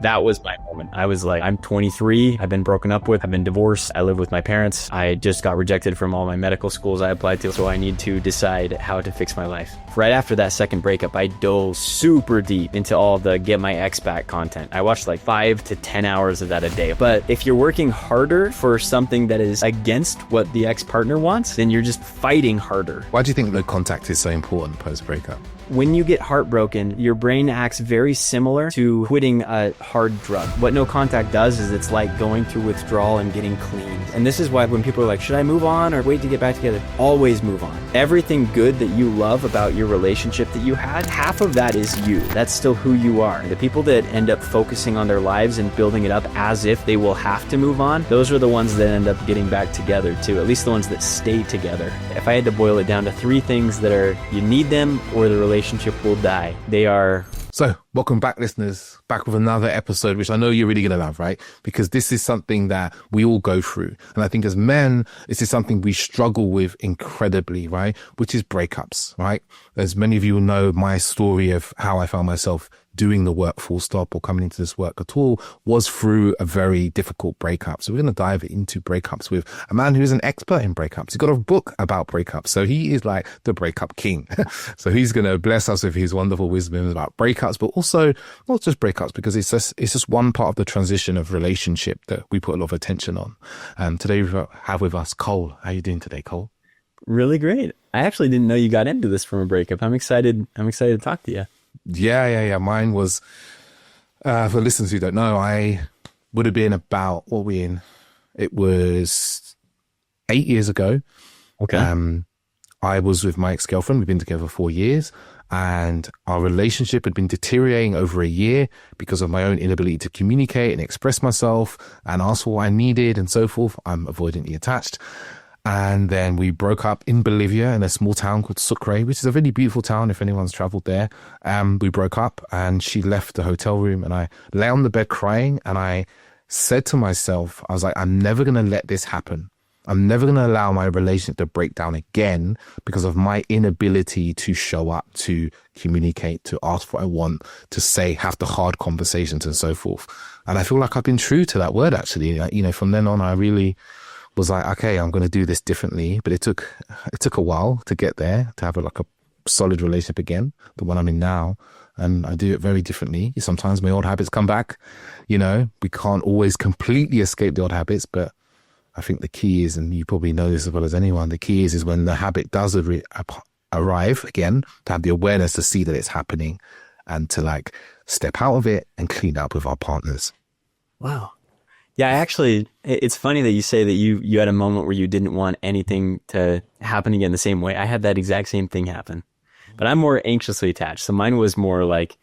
That was my moment. I was like, I'm 23. I've been broken up with. I've been divorced. I live with my parents. I just got rejected from all my medical schools I applied to. So I need to decide how to fix my life. Right after that second breakup, I dove super deep into all the get my ex back content. I watched like 5 to 10 hours of that a day. But if you're working harder for something that is against what the ex-partner wants, then you're just fighting harder. Why do you think no contact is so important post-breakup? When you get heartbroken, your brain acts very similar to quitting a hard drug. What no contact does is it's like going through withdrawal and getting cleaned. And this is why when people are like, should I move on or wait to get back together? Always move on. Everything good that you love about your relationship that you had, half of that is you. That's still who you are. The people that end up focusing on their lives and building it up as if they will have to move on, those are the ones that end up getting back together too, at least the ones that stay together. If I had to boil it down to 3 things that are, you need them or the relationship will die, they are. So welcome back, listeners, back with another episode, which I know you're really going to love, right? Because this is something that we all go through. And I think as men, this is something we struggle with incredibly, right? Which is breakups, right? As many of you will know, my story of how I found myself doing the work full stop or coming into this work at all was through a very difficult breakup. So we're going to dive into breakups with a man who's an expert in breakups. He's got a book about breakups. So he is like the breakup king. So he's going to bless us with his wonderful wisdom about breakups, but also not just breakups, because it's just one part of the transition of relationship that we put a lot of attention on. Today we have with us Cole. How are you doing today, Cole? Really great. I actually didn't know you got into this from a breakup. I'm excited to talk to you. Yeah. Mine was, for listeners who don't know, I would have been about, what were we in? It was 8 years ago. Okay. I was with my ex-girlfriend. We've been together 4 years, and our relationship had been deteriorating over a year because of my own inability to communicate and express myself and ask for what I needed and so forth. I'm avoidantly attached. And then we broke up in Bolivia in a small town called Sucre, which is a really beautiful town if anyone's traveled there. We broke up and she left the hotel room and I lay on the bed crying, and I said to myself, I was like, I'm never going to let this happen. I'm never going to allow my relationship to break down again because of my inability to show up, to communicate, to ask for what I want, to say, have the hard conversations and so forth. And I feel like I've been true to that word, actually. You know, from then on, I really was like, okay, I'm going to do this differently. But it took a while to get there, to have a solid relationship again, the one I'm in now. And I do it very differently. Sometimes my old habits come back. You know, we can't always completely escape the old habits, but I think the key is, and you probably know this as well as anyone, the key is when the habit does arrive again, to have the awareness to see that it's happening and to step out of it and clean up with our partners. Wow. Yeah, actually, it's funny that you say that you had a moment where you didn't want anything to happen again the same way. I had that exact same thing happen, but I'm more anxiously attached. So mine was more like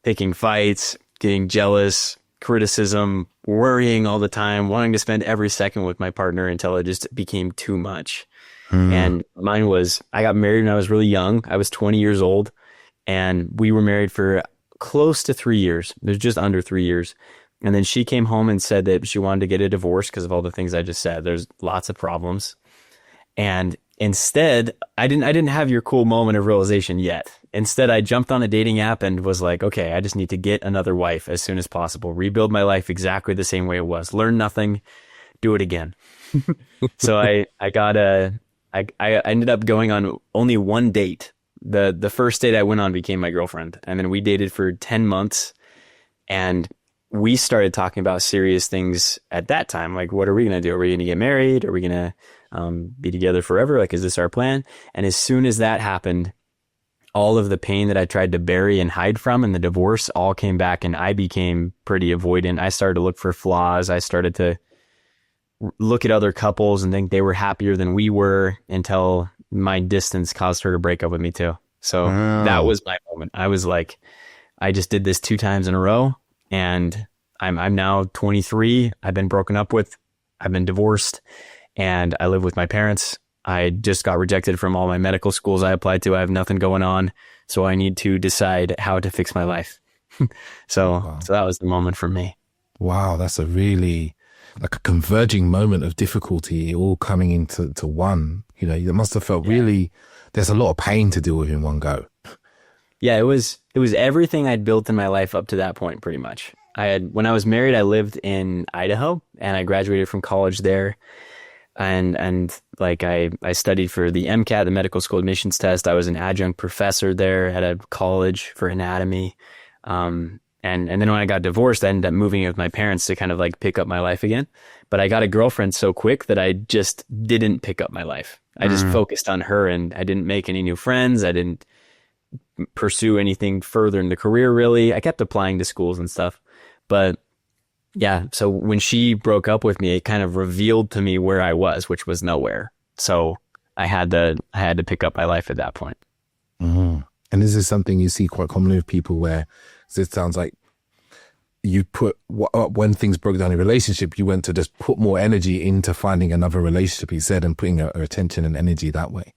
picking fights, getting jealous, criticism, worrying all the time, wanting to spend every second with my partner until it just became too much. And mine was, I got married when I was really young. I was 20 years old, and we were married for close to 3 years. It was just under 3 years. And then she came home and said that she wanted to get a divorce because of all the things I just said. There's lots of problems. And instead, I didn't have your cool moment of realization yet. Instead, I jumped on a dating app and was like, okay, I just need to get another wife as soon as possible, rebuild my life exactly the same way it was, learn nothing, do it again. So I ended up going on only one date. The first date I went on became my girlfriend. And then we dated for 10 months, and we started talking about serious things at that time. Like, what are we going to do? Are we going to get married? Are we going to be together forever? Like, is this our plan? And as soon as that happened, all of the pain that I tried to bury and hide from and the divorce all came back, and I became pretty avoidant. I started to look for flaws. I started to look at other couples and think they were happier than we were, until my distance caused her to break up with me too. So That was my moment. I was like, I just did this 2 times in a row. And I'm now 23. I've been broken up with. I've been divorced, and I live with my parents. I just got rejected from all my medical schools I applied to. I have nothing going on. So I need to decide how to fix my life. So that was the moment for me. Wow. That's a really a converging moment of difficulty all coming into one. You know, it must have felt really, there's a lot of pain to deal with in one go. Yeah, it was everything I'd built in my life up to that point, pretty much. when I was married, I lived in Idaho and I graduated from college there. And like I studied for the MCAT, the medical school admissions test. I was an adjunct professor there at a college for anatomy. And then when I got divorced, I ended up moving in with my parents to kind of like pick up my life again. But I got a girlfriend so quick that I just didn't pick up my life. I just focused on her and I didn't make any new friends. I didn't pursue anything further in the career, really. I kept applying to schools and stuff. But yeah, so when she broke up with me, it kind of revealed to me where I was, which was nowhere. So I had to pick up my life at that point. Mm-hmm. And this is something you see quite commonly with people where it sounds like you put, when things broke down in a relationship, you went to just put more energy into finding another relationship, he said, and putting our attention and energy that way.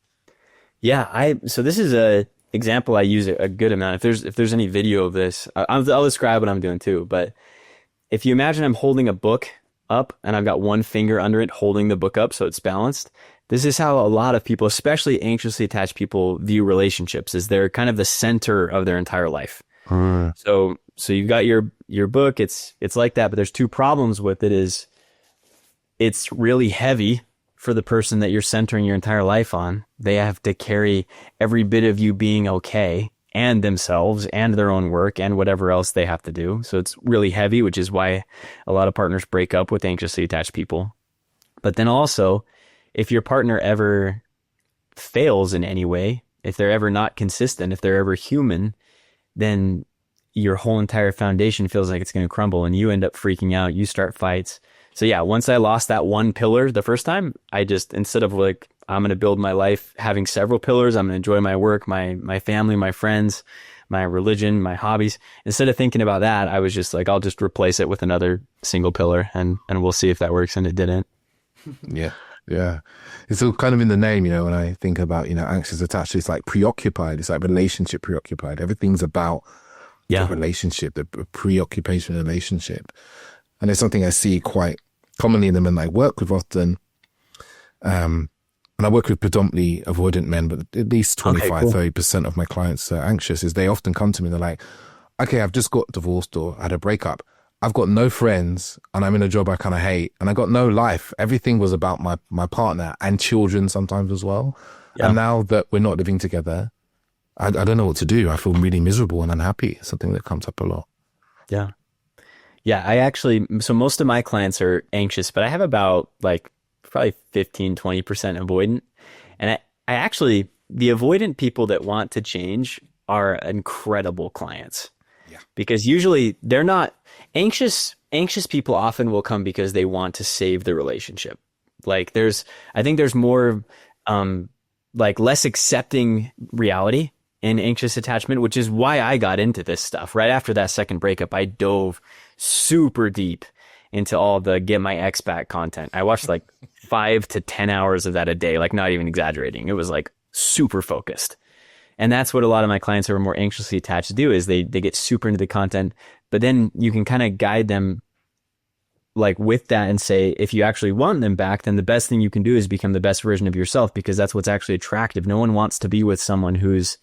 Yeah, so this is a example I use a good amount. If there's any video of this, I'll describe what I'm doing too. But if you imagine I'm holding a book up and I've got one finger under it holding the book up so it's balanced, this is how a lot of people, especially anxiously attached people, view relationships, is they're kind of the center of their entire life. So you've got your book, it's like that, but there's two problems with it. Is it's really heavy for the person that you're centering your entire life on. They have to carry every bit of you being okay and themselves and their own work and whatever else they have to do. So it's really heavy, which is why a lot of partners break up with anxiously attached people. But then also, if your partner ever fails in any way, if they're ever not consistent, if they're ever human, then your whole entire foundation feels like it's going to crumble and you end up freaking out. You start fights. So yeah, once I lost that one pillar the first time, I just, instead of like, I'm going to build my life having several pillars, I'm going to enjoy my work, my family, my friends, my religion, my hobbies. Instead of thinking about that, I was just like, I'll just replace it with another single pillar and we'll see if that works. And it didn't. Yeah. Yeah. It's all kind of in the name, you know, when I think about, you know, anxious attached, it's like preoccupied. It's like relationship preoccupied. Everything's about the relationship, the preoccupation relationship. And it's something I see quite commonly in the men I work with often. And I work with predominantly avoidant men, but at least 30% of my clients are anxious. Is they often come to me and they're like, okay, I've just got divorced or had a breakup. I've got no friends and I'm in a job I kind of hate and I got no life. Everything was about my partner and children sometimes as well. Yeah. And now that we're not living together, I don't know what to do. I feel really miserable and unhappy. It's something that comes up a lot. Yeah. Yeah. So most of my clients are anxious, but I have about like probably 15, 20% avoidant. And the avoidant people that want to change are incredible clients. Yeah. Because usually they're not anxious. Anxious people often will come because they want to save the relationship. Like I think there's more, like less accepting reality in anxious attachment, which is why I got into this stuff. Right after that second breakup, I dove super deep into all the get my ex back content. I watched like 5 to 10 hours of that a day, like not even exaggerating. It was like super focused. And that's what a lot of my clients who are more anxiously attached do, is they get super into the content, but then you can kind of guide them like with that and say, if you actually want them back, then the best thing you can do is become the best version of yourself, because that's what's actually attractive. No one wants to be with someone who's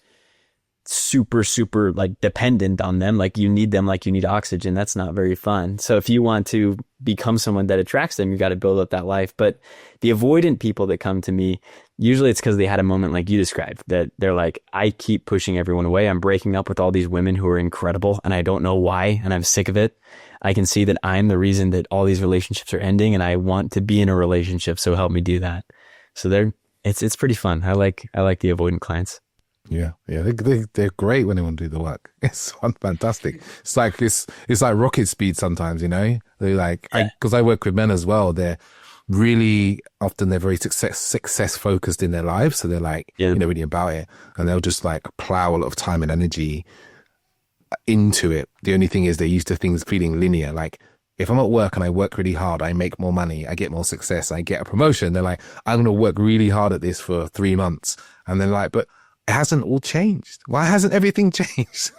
super, super like dependent on them. Like you need them, like you need oxygen. That's not very fun. So if you want to become someone that attracts them, you got to build up that life. But the avoidant people that come to me, usually it's because they had a moment like you described, that they're like, I keep pushing everyone away. I'm breaking up with all these women who are incredible and I don't know why. And I'm sick of it. I can see that I'm the reason that all these relationships are ending and I want to be in a relationship. So help me do that. So it's pretty fun. I like the avoidant clients. Yeah, they're great when they want to do the work. It's fantastic. It's like rocket speed sometimes, you know. They like, because I work with men as well. They're really often they're very success focused in their lives, so they're like, you know, really about it, and they'll just like plow a lot of time and energy into it. The only thing is they're used to things feeling linear. Like if I'm at work and I work really hard, I make more money, I get more success, I get a promotion. They're like, I'm going to work really hard at this for 3 months, and they're like, but it hasn't all changed. Why hasn't everything changed?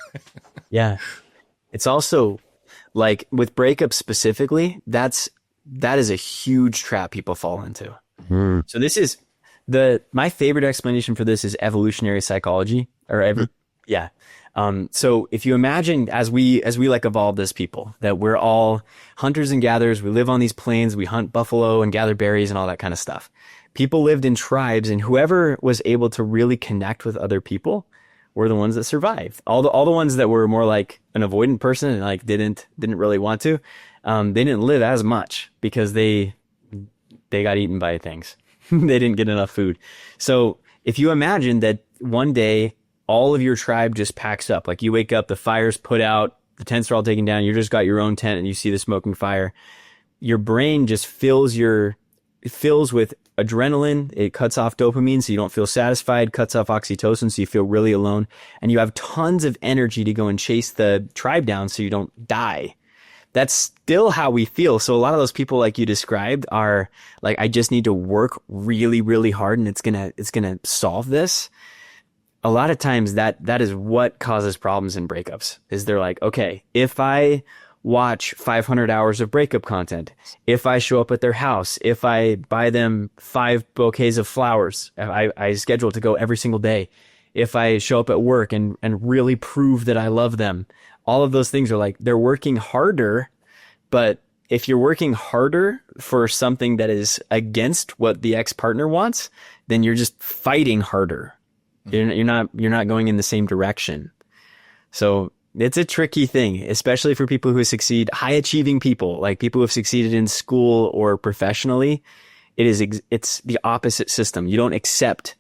Yeah. It's also like with breakups specifically, that is a huge trap people fall into. So this is my favorite explanation for this is evolutionary psychology, or So if you imagine as we like evolved as people, that we're all hunters and gatherers, we live on these plains, we hunt buffalo and gather berries and all that kind of stuff. People lived in tribes, and whoever was able to really connect with other people were the ones that survived. All the ones that were more like an avoidant person and like didn't really want to, they didn't live as much because they got eaten by things. They didn't get enough food. So if you imagine that one day all of your tribe just packs up, like you wake up, the fire's put out, the tents are all taken down, you just got your own tent and you see the smoking fire, your brain just fills with adrenaline. It cuts off dopamine so you don't feel satisfied, cuts off oxytocin so you feel really alone, and you have tons of energy to go and chase the tribe down so you don't die. That's still how we feel. So a lot of those people like you described are like, I just need to work really, really hard and it's gonna solve this. A lot of times that is what causes problems in breakups, is they're like, okay, if I watch 500 hours of breakup content, if I show up at their house, if I buy them 5 bouquets of flowers, I schedule to go every single day, if I show up at work and really prove that I love them, all of those things are like, they're working harder. But if you're working harder for something that is against what the ex-partner wants, then you're just fighting harder. You're not going in the same direction. So it's a tricky thing, especially for people who succeed, high achieving people, like people who have succeeded in school or professionally. It's the opposite system. You don't accept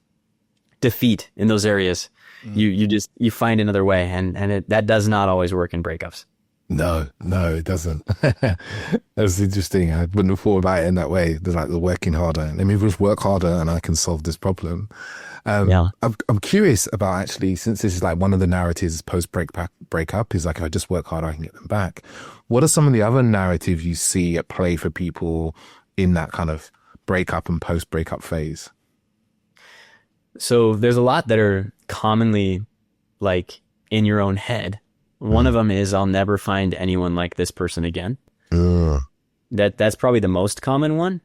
defeat in those areas. You find another way, and that does not always work in breakups. No, it doesn't. That's interesting. I wouldn't have thought about it in that way. There's like the working harder. Let me just work harder and I can solve this problem. I'm curious about, actually, since this is like one of the narratives post-breakup is like, if I just work hard, I can get them back. What are some of the other narratives you see at play for people in that kind of breakup and post-breakup phase? So there's a lot that are commonly like in your own head. One of them is, I'll never find anyone like this person again. That's probably the most common one.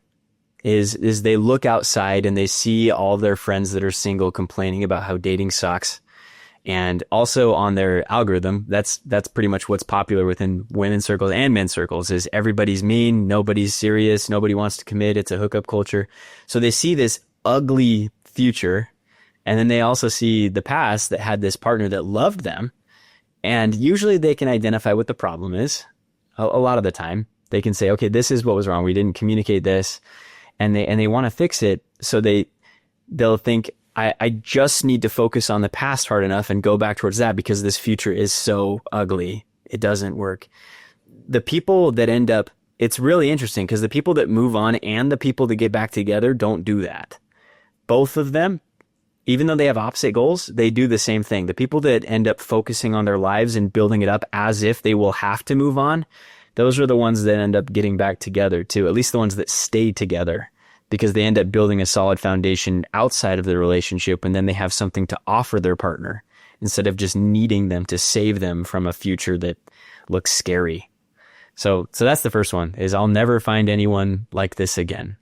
Is they look outside and they see all their friends that are single complaining about how dating sucks. And also on their algorithm, that's pretty much what's popular within women's circles and men's circles, is everybody's mean, nobody's serious, nobody wants to commit, it's a hookup culture. So they see this ugly future, and then they also see the past that had this partner that loved them. And usually they can identify what the problem is. A lot of the time they can say, okay, this is what was wrong. We didn't communicate this. And they want to fix it. So they'll think, I just need to focus on the past hard enough and go back towards that because this future is so ugly. It doesn't work. The people that end up, it's really interesting because the people that move on and the people that get back together don't do that. Both of them, even though they have opposite goals, they do the same thing. The people that end up focusing on their lives and building it up as if they will have to move on, those are the ones that end up getting back together too, at least the ones that stay together, because they end up building a solid foundation outside of the relationship, and then they have something to offer their partner instead of just needing them to save them from a future that looks scary. So that's the first one, is I'll never find anyone like this again.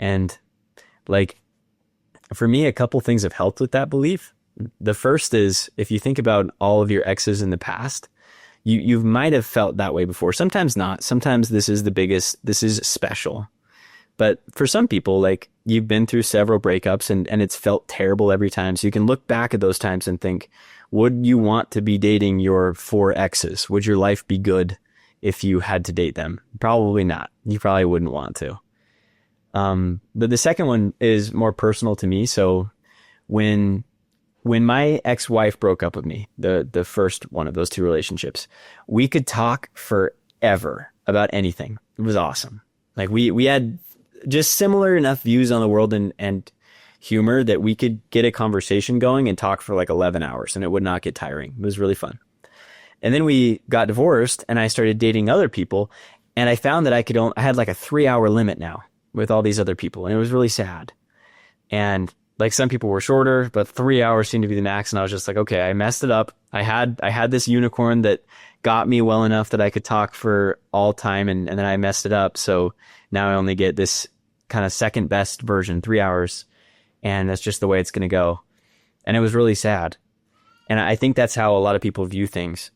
And like, for me, a couple things have helped with that belief. The first is, if you think about all of your exes in the past, you might have felt that way before. Sometimes not. Sometimes this is special. But for some people, like, you've been through several breakups and it's felt terrible every time. So you can look back at those times and think, would you want to be dating your 4 exes? Would your life be good if you had to date them? Probably not. You probably wouldn't want to. But the second one is more personal to me. So when my ex-wife broke up with me, the first one of those 2 relationships, we could talk forever about anything. It was awesome. Like we had just similar enough views on the world and humor that we could get a conversation going and talk for like 11 hours and it would not get tiring. It was really fun. And then we got divorced and I started dating other people, and I found that I had like a 3-hour limit now with all these other people, and it was really sad. And like, some people were shorter, but 3 hours seemed to be the max. And I was just like, okay, I messed it up. I had this unicorn that got me well enough that I could talk for all time, and then I messed it up. So now I only get this kind of second best version, 3 hours, and that's just the way it's going to go. And it was really sad. And I think that's how a lot of people view things.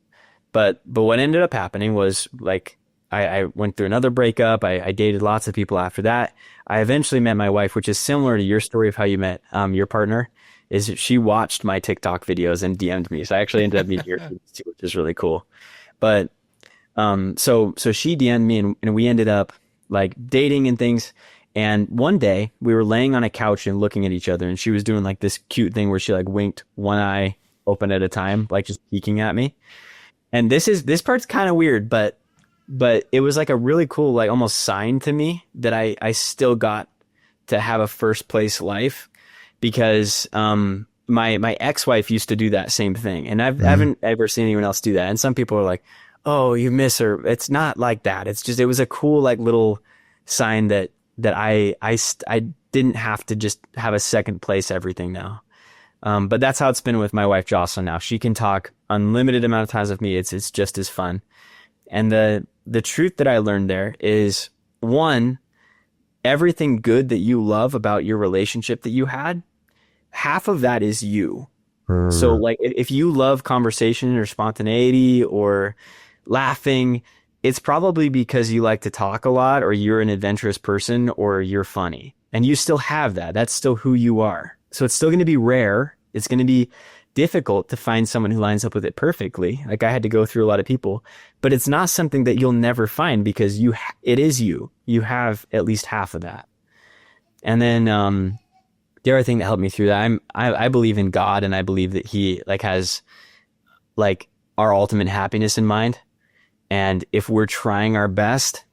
But what ended up happening was like I went through another breakup. I dated lots of people after that. I eventually met my wife, which is similar to your story of how you met your partner. Is she watched my TikTok videos and DM'd me. So I actually ended up meeting her too, which is really cool. But so she DM'd me and we ended up like dating and things. And one day we were laying on a couch and looking at each other, and she was doing like this cute thing where she like winked one eye open at a time, like just peeking at me. And this part's kind of weird, but it was like a really cool, like almost sign to me that I still got to have a first place life, because my ex-wife used to do that same thing, and I haven't ever seen anyone else do that. And some people are like, "Oh, you miss her." It's not like that. It's just, it was a cool like little sign that I didn't have to just have a second place everything now. But that's how it's been with my wife Jocelyn now. She can talk unlimited amount of times with me. It's just as fun. And the truth that I learned there is, one, everything good that you love about your relationship that you had, half of that is you. So like if you love conversation or spontaneity or laughing, it's probably because you like to talk a lot, or you're an adventurous person, or you're funny. And you still have that. That's still who you are. So it's still going to be rare. It's going to be difficult to find someone who lines up with it perfectly. Like I had to go through a lot of people, but it's not something that you'll never find, because it is you. You have at least half of that. And then the other thing that helped me through that, I believe in God, and I believe that He like has like our ultimate happiness in mind. And if we're trying our best,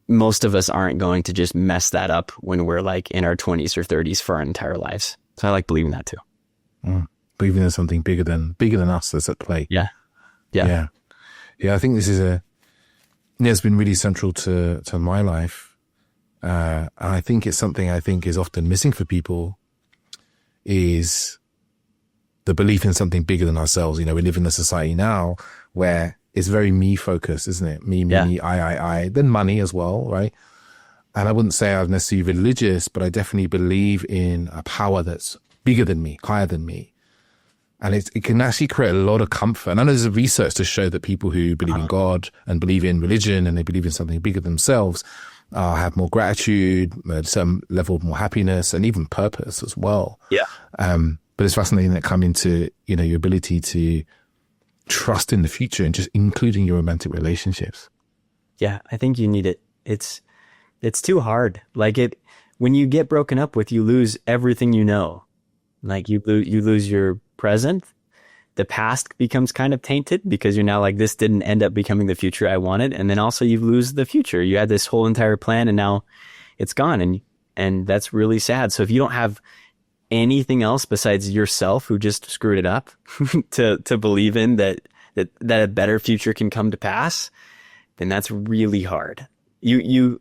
most of us aren't going to just mess that up when we're like in our 20s or 30s for our entire lives. So I like believing that too. Believing there's something bigger than us that's at play. Yeah. I think this is it's been really central to my life. And I think it's something I think is often missing for people, is the belief in something bigger than ourselves. You know, we live in a society now where it's very me focused, isn't it? Me, I. Then money as well, right? And I wouldn't say I'm necessarily religious, but I definitely believe in a power that's bigger than me, higher than me. And it can actually create a lot of comfort. And I know there's research to show that people who believe in God and believe in religion and they believe in something bigger than themselves have more gratitude, some level of more happiness, and even purpose as well. Yeah. But it's fascinating that come into, you know, your ability to trust in the future, and just including your romantic relationships. Yeah, I think you need it. It's too hard. Like when you get broken up with, you lose everything you know. Like you lose your present. The past becomes kind of tainted, because you're now like, this didn't end up becoming the future I wanted. And then also you lose the future. You had this whole entire plan, and now it's gone. And that's really sad. So if you don't have anything else besides yourself, who just screwed it up, to believe in that a better future can come to pass, then that's really hard. You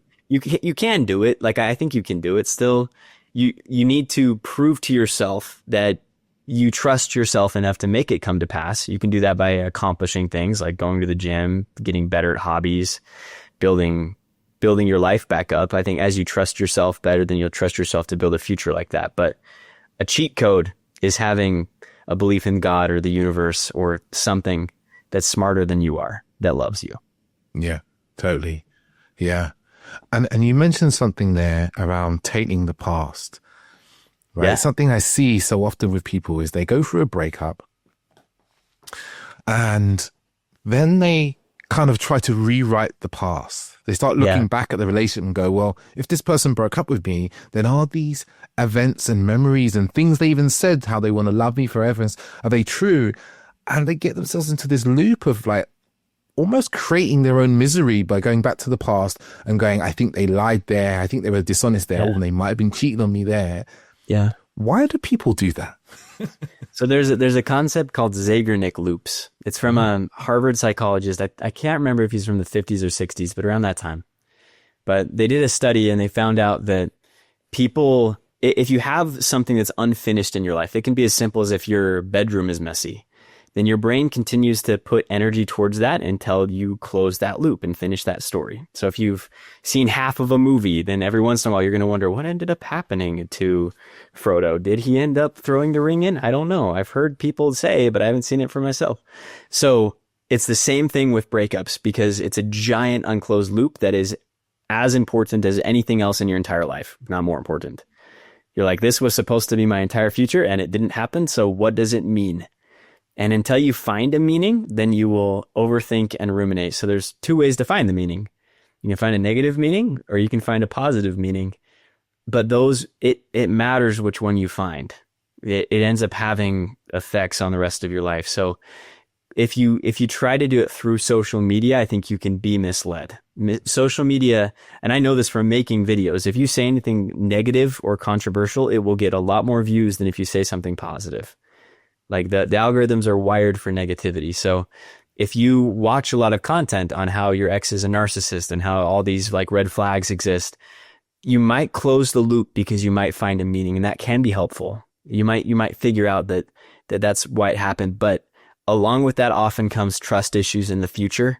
can do it. Like, I think you can do it still. You need to prove to yourself that you trust yourself enough to make it come to pass. You can do that by accomplishing things like going to the gym, getting better at hobbies, building your life back up. I think as you trust yourself better, then you'll trust yourself to build a future like that. But a cheat code is having a belief in God or the universe or something that's smarter than you are, that loves you. Yeah, totally. Yeah. And you mentioned something there around tainting the past, right? Yeah. Something I see so often with people is they go through a breakup and then they kind of try to rewrite the past. They start looking back at the relationship and go, well, if this person broke up with me, then are these events and memories and things they even said, how they want to love me forever, are they true? And they get themselves into this loop of like almost creating their own misery by going back to the past and going, I think they lied there. I think they were dishonest there. Oh, they might have been cheating on me there. Yeah. Why do people do that? So there's a concept called Ziegarnik loops. It's from a Harvard psychologist. I can't remember if he's from the 50s or 60s, but around that time. But they did a study and they found out that people, if you have something that's unfinished in your life, it can be as simple as if your bedroom is messy. then your brain continues to put energy towards that until you close that loop and finish that story. So if you've seen half of a movie, then every once in a while you're going to wonder what ended up happening to Frodo. Did he end up throwing the ring in? I don't know. I've heard people say, but I haven't seen it for myself. So it's the same thing with breakups, because it's a giant unclosed loop that is as important as anything else in your entire life, if not more important. You're like, this was supposed to be my entire future and it didn't happen. So what does it mean? And until you find a meaning, then you will overthink and ruminate. So there's two ways to find the meaning. You can find a negative meaning or you can find a positive meaning. But those, it matters which one you find. It ends up having effects on the rest of your life. So if you try to do it through social media, I think you can be misled. Social media, and I know this from making videos, if you say anything negative or controversial, it will get a lot more views than if you say something positive. Like the algorithms are wired for negativity. So if you watch a lot of content on how your ex is a narcissist and how all these like red flags exist, you might close the loop because you might find a meaning, and that can be helpful. You might figure out that's why it happened. But along with that often comes trust issues in the future,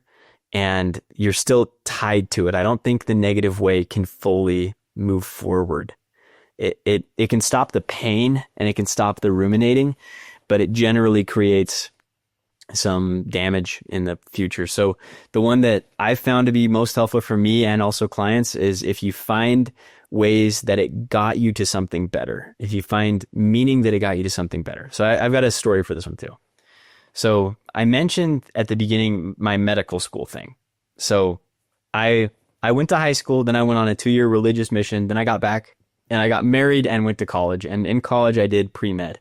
and you're still tied to it. I don't think the negative way can fully move forward. It can stop the pain and it can stop the ruminating, but it generally creates some damage in the future. So the one that I've found to be most helpful for me and also clients is if you find ways that it got you to something better, if you find meaning that it got you to something better. So I've got a story for this one too. So I mentioned at the beginning my medical school thing. So I went to high school, then I went on a 2-year religious mission, then I got back and I got married and went to college. And in college I did pre-med.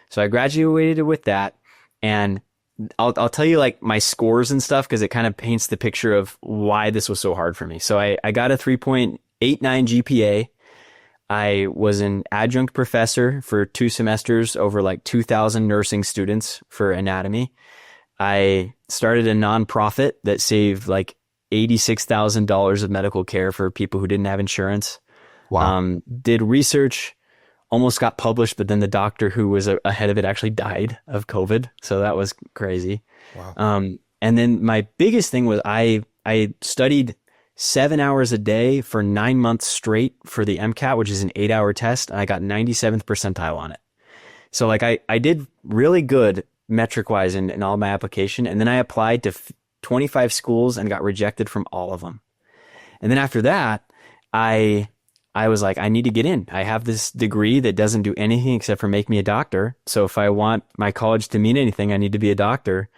So I graduated with that, and I'll tell you like my scores and stuff because it kind of paints the picture of why this was so hard for me. So I got a 3.89 GPA. I was an adjunct professor for 2 semesters over like 2,000 nursing students for anatomy. I started a nonprofit that saved like $86,000 of medical care for people who didn't have insurance. Wow. Did research, almost got published, but then the doctor who was ahead of it actually died of COVID. So that was crazy. Wow. And then my biggest thing was I studied 7 hours a day for 9 months straight for the MCAT, which is an 8-hour test. And I got 97th percentile on it. So like I did really good metric wise in all my application. And then I applied to 25 schools and got rejected from all of them. And then after that, I was like, I need to get in. I have this degree that doesn't do anything except for make me a doctor. So if I want my college to mean anything, I need to be a doctor.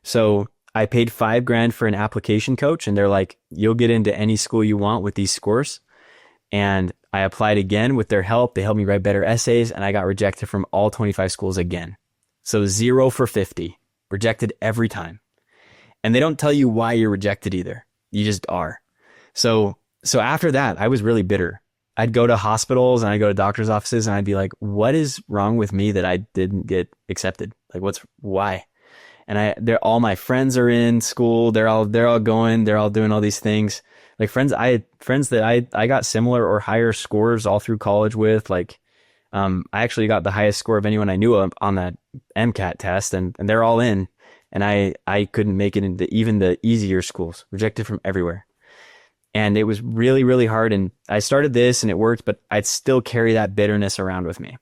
So I paid $5,000 for an application coach, and they're like, you'll get into any school you want with these scores. And I applied again with their help. They helped me write better essays, and I got rejected from all 25 schools again. So 0 for 50, rejected every time. And they don't tell you why you're rejected either. You just are. So after that, I was really bitter. I'd go to hospitals and I'd go to doctor's offices and I'd be like, what is wrong with me that I didn't get accepted? Like, why? And all my friends are in school. They're all going, they're all doing all these things. Like I had friends that I got similar or higher scores all through college with. Like, I actually got the highest score of anyone I knew of on that MCAT test, and they're all in. And I couldn't make it into even the easier schools, rejected from everywhere. And it was really, really hard. And I started this and it worked, but I'd still carry that bitterness around with me.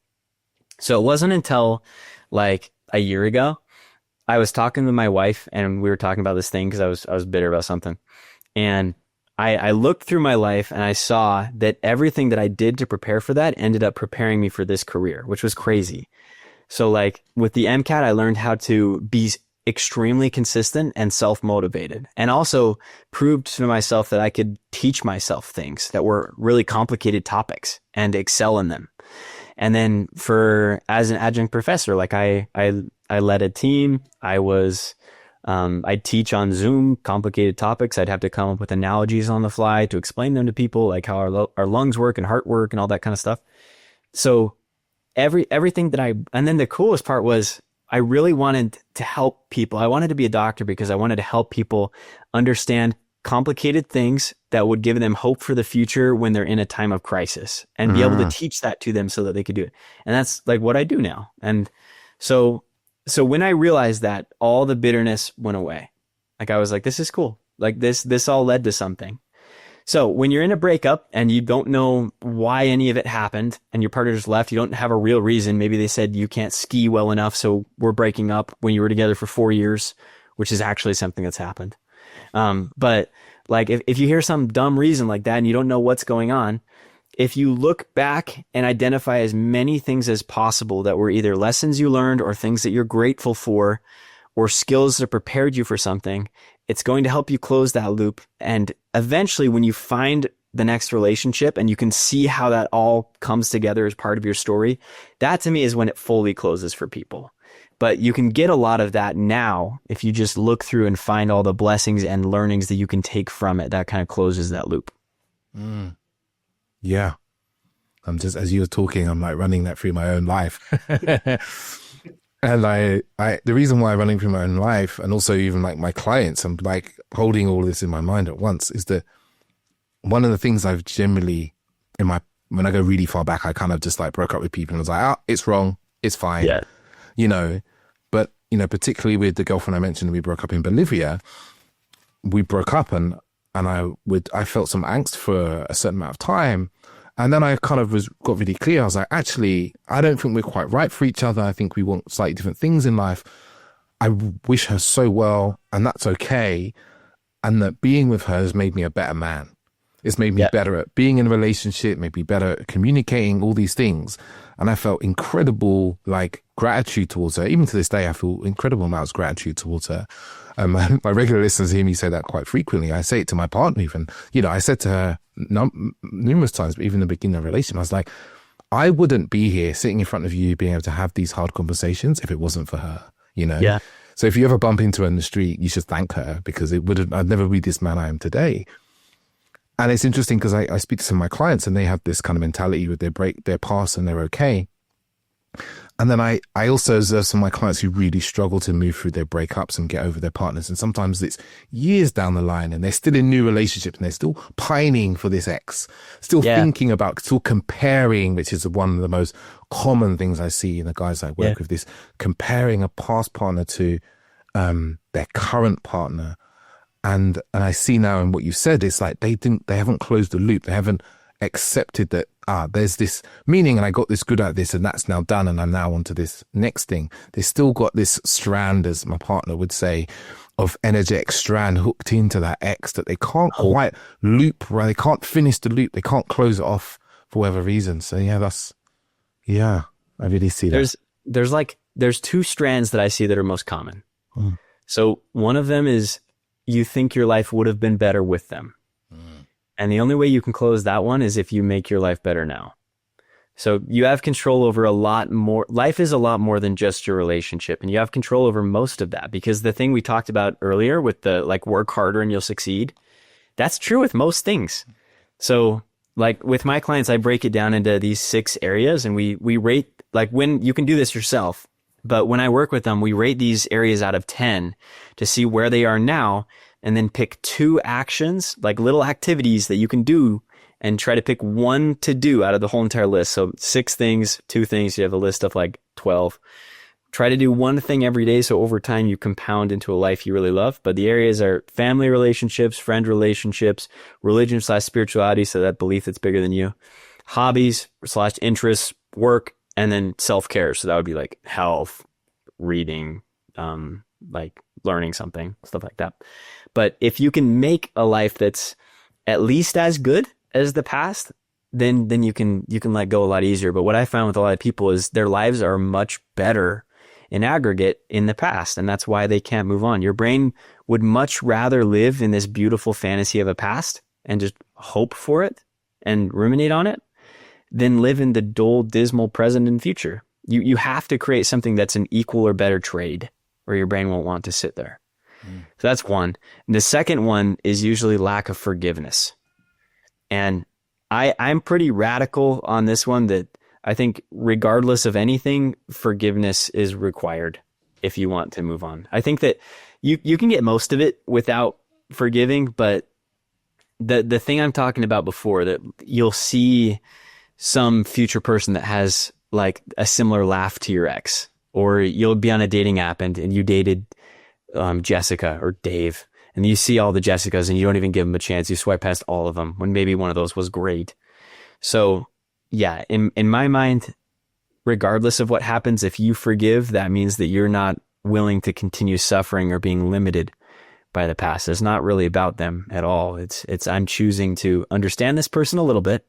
So it wasn't until like a year ago, I was talking to my wife and we were talking about this thing because I was bitter about something. And I looked through my life and I saw that everything that I did to prepare for that ended up preparing me for this career, which was crazy. So like with the MCAT, I learned how to be extremely consistent and self-motivated, and also proved to myself that I could teach myself things that were really complicated topics and excel in them. And then as an adjunct professor, like I led a team. I'd teach on Zoom complicated topics. I'd have to come up with analogies on the fly to explain them to people, like how our lungs work and heart work and all that kind of stuff. So everything and then the coolest part was I really wanted to help people. I wanted to be a doctor because I wanted to help people understand complicated things that would give them hope for the future when they're in a time of crisis, and be able to teach that to them so that they could do it. And that's like what I do now. And so So when I realized that, all the bitterness went away. Like I was like, this is cool. Like this all led to something. So when you're in a breakup and you don't know why any of it happened and your partner just left, you don't have a real reason. Maybe they said you can't ski well enough, so we're breaking up when you were together for 4 years, which is actually something that's happened. But like if you hear some dumb reason like that and you don't know what's going on, if you look back and identify as many things as possible that were either lessons you learned or things that you're grateful for or skills that prepared you for something, it's going to help you close that loop. And eventually when you find the next relationship and you can see how that all comes together as part of your story, that to me is when it fully closes for people. But you can get a lot of that now if you just look through and find all the blessings and learnings that you can take from it. That kind of closes that loop. Yeah. I'm just, as you were talking, I'm like running that through my own life. And the reason why I'm running through my own life, and also even like my clients, I'm like holding all this in my mind at once, is that one of the things I've generally when I go really far back, I kind of just like broke up with people and was like, it's wrong. It's fine. Yeah. But particularly with the girlfriend I mentioned, we broke up in Bolivia. We broke up and I felt some angst for a certain amount of time. And then I kind of got really clear. I was like, actually, I don't think we're quite right for each other. I think we want slightly different things in life. I wish her so well, and that's okay. And that being with her has made me a better man. It's made me better at being in a relationship, made me better at communicating, all these things. And I felt incredible, like, gratitude towards her. Even to this day, I feel incredible amounts of gratitude towards her. My regular listeners hear me say that quite frequently. I say it to my partner even. I said to her numerous times, but even in the beginning of the relationship, I was like, I wouldn't be here sitting in front of you being able to have these hard conversations if it wasn't for her, Yeah. So if you ever bump into her in the street, you should thank her, because I'd never be this man I am today. And it's interesting because I speak to some of my clients and they have this kind of mentality with their past and they're okay. And then I also observe some of my clients who really struggle to move through their breakups and get over their partners. And sometimes it's years down the line and they're still in new relationships and they're still pining for this ex, still thinking about, still comparing, which is one of the most common things I see in the guys I work with, this comparing a past partner to their current partner. And I see now in what you said, it's like they haven't closed the loop. They haven't accepted that, there's this meaning and I got this good at this and that's now done and I'm now on to this next thing. They still got this strand, as my partner would say, of energetic strand hooked into that ex that they can't quite loop, right? They can't finish the loop. They can't close it off for whatever reason. So I really see that. There's two strands that I see that are most common. So one of them is you think your life would have been better with them. And the only way you can close that one is if you make your life better now. So you have control over a lot more. Life is a lot more than just your relationship. And you have control over most of that, because the thing we talked about earlier with the like work harder and you'll succeed, that's true with most things. So like with my clients, I break it down into these 6 areas and we rate, like, when you can do this yourself, but when I work with them, we rate these areas out of 10 to see where they are now, and then pick 2 actions, like little activities that you can do, and try to pick 1 to do out of the whole entire list. So 6 things, 2 things, you have a list of like 12. Try to do 1 thing every day, so over time you compound into a life you really love. But the areas are family relationships, friend relationships, religion/spirituality, so that belief that's bigger than you, hobbies/interests, work, and then self-care. So that would be like health, reading, like learning something, stuff like that. But if you can make a life that's at least as good as the past, then you can let go a lot easier. But what I found with a lot of people is their lives are much better in aggregate in the past, and that's why they can't move on. Your brain would much rather live in this beautiful fantasy of a past and just hope for it and ruminate on it than live in the dull, dismal present and future. You have to create something that's an equal or better trade, or your brain won't want to sit there. So that's one. And the second one is usually lack of forgiveness. And I'm pretty radical on this one, that I think regardless of anything, forgiveness is required if you want to move on. I think that you can get most of it without forgiving, but the thing I'm talking about before, that you'll see some future person that has like a similar laugh to your ex, Or you'll be on a dating app and you dated Jessica or Dave, and you see all the Jessicas and you don't even give them a chance. You swipe past all of them when maybe one of those was great. So yeah, in my mind, regardless of what happens, if you forgive, that means that you're not willing to continue suffering or being limited by the past. It's not really about them at all. It's I'm choosing to understand this person a little bit,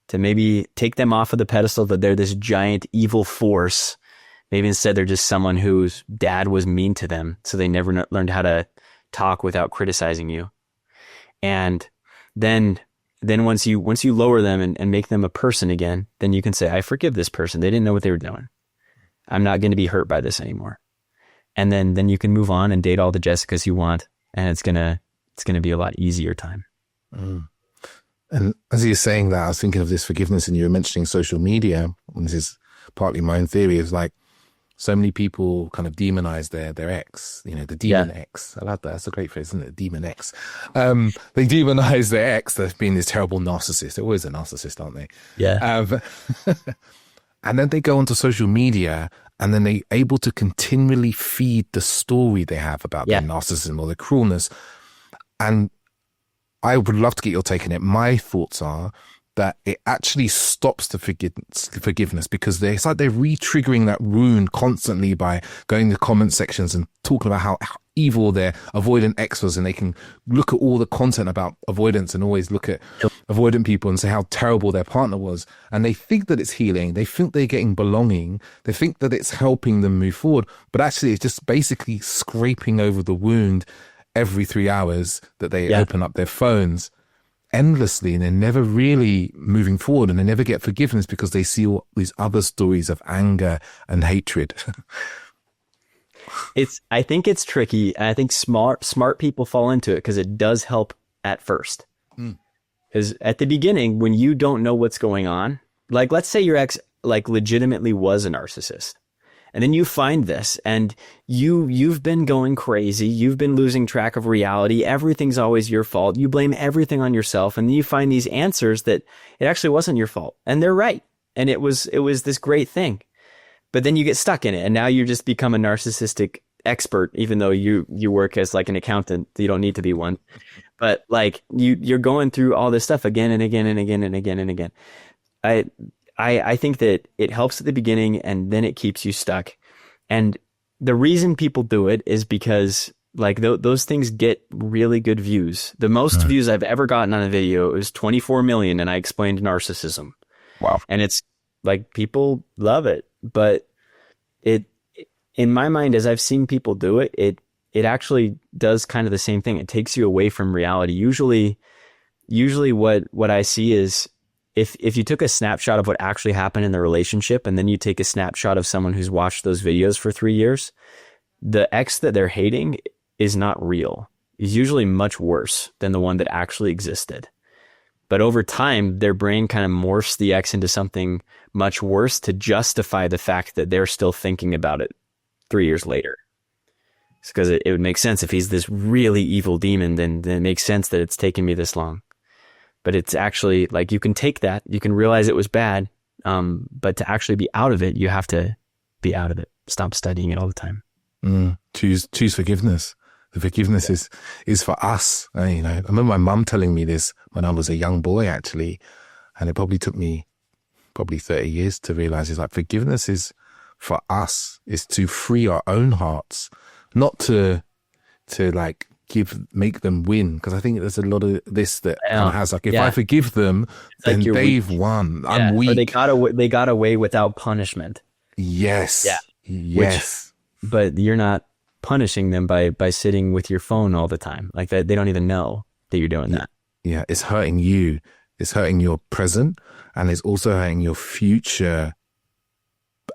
to maybe take them off of the pedestal that they're this giant evil force. Maybe instead they're just someone whose dad was mean to them, so they never learned how to talk without criticizing you. And then once you lower them and make them a person again, then you can say, I forgive this person. They didn't know what they were doing. I'm not going to be hurt by this anymore. And then you can move on and date all the Jessicas you want, and it's gonna be a lot easier time. Mm. And as you're saying that, I was thinking of this forgiveness, and you were mentioning social media. And this is partly my own theory. Is like so many people kind of demonize their ex. You know, the demon ex. I love that. That's a great phrase, isn't it? Demon ex. They demonize their ex as being this terrible narcissist. They're always a narcissist, aren't they? Yeah. And then they go onto social media, and then they're able to continually feed the story they have about their narcissism or their cruelness. And I would love to get your take on it. My thoughts are that it actually stops the forgiveness, because it's like they're re-triggering that wound constantly by going to comment sections and talking about how evil their avoidant ex was, and they can look at all the content about avoidance and always look at avoidant people and say how terrible their partner was, and they think that it's healing, they think they're getting belonging, they think that it's helping them move forward, but actually it's just basically scraping over the wound every 3 hours that they open up their phones endlessly, and they're never really moving forward, and they never get forgiveness because they see all these other stories of anger and hatred. I think it's tricky. I think smart people fall into it because it does help at first. Because at the beginning, when you don't know what's going on, like let's say your ex like legitimately was a narcissist, and then you find this and you've been going crazy, you've been losing track of reality, everything's always your fault, you blame everything on yourself, and then you find these answers that it actually wasn't your fault and they're right, and it was this great thing. But then you get stuck in it, and now you just become a narcissistic expert, even though you work as like an accountant. You don't need to be one, but like you're going through all this stuff again and again and again and again and again. I think that it helps at the beginning, and then it keeps you stuck. And the reason people do it is because like those things get really good views. The most views I've ever gotten on a video is 24 million, and I explained narcissism. Wow. And it's like people love it. But in my mind, as I've seen people do it, it actually does kind of the same thing. It takes you away from reality. Usually what I see is if you took a snapshot of what actually happened in the relationship, and then you take a snapshot of someone who's watched those videos for 3 years, the ex that they're hating is not real. Is usually much worse than the one that actually existed. But over time, their brain kind of morphs the ex into something much worse to justify the fact that they're still thinking about it 3 years later. It's because it would make sense if he's this really evil demon, then it makes sense that it's taken me this long. But it's actually like you can take that, you can realize it was bad, but to actually be out of it, you have to be out of it. Stop studying it all the time. Choose forgiveness. The forgiveness is for us. I remember my mum telling me this when I was a young boy, actually, and it probably took me 30 years to realize it's like forgiveness is for us, is to free our own hearts, not to like make them win. Because I think there's a lot of this that kind of has like, if I forgive them, then like they've won. I'm weak. Or they got away without punishment. Yes. Yeah. Yes. But you're not punishing them by sitting with your phone all the time like that. They don't even know that you're doing that. Yeah, it's hurting you. It's hurting your present, and it's also hurting your future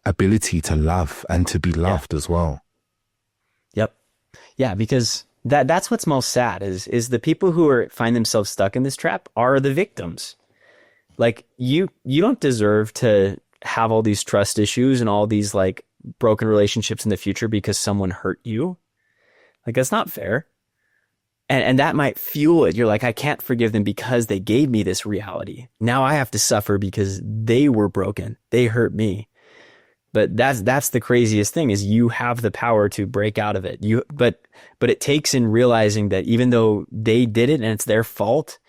ability to love and to be loved as well. Yep. Yeah, because that's what's most sad is the people who find themselves stuck in this trap are the victims. Like you don't deserve to have all these trust issues and all these like broken relationships in the future because someone hurt you. Like that's not fair. And that might fuel it. You're like, I can't forgive them because they gave me this reality. Now I have to suffer because they were broken. They hurt me. But that's the craziest thing is you have the power to break out of it. But it takes in realizing that even though they did it and it's their fault,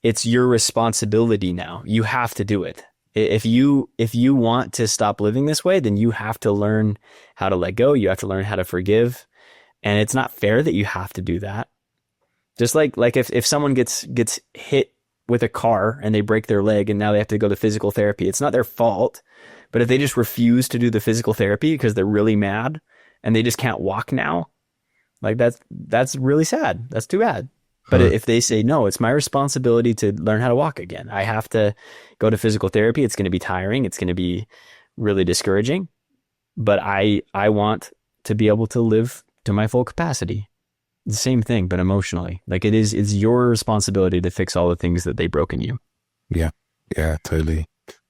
it's your responsibility now. You have to do it. If you want to stop living this way, then you have to learn how to let go. You have to learn how to forgive. And it's not fair that you have to do that. Just like if someone gets hit with a car and they break their leg and now they have to go to physical therapy, it's not their fault. But if they just refuse to do the physical therapy because they're really mad and they just can't walk now, like that's really sad. That's too bad. But if they say, no, it's my responsibility to learn how to walk again. I have to go to physical therapy. It's going to be tiring. It's going to be really discouraging. But I want to be able to live to my full capacity. The same thing, but emotionally. Like it's your responsibility to fix all the things that they broke in you. Yeah. Yeah, totally.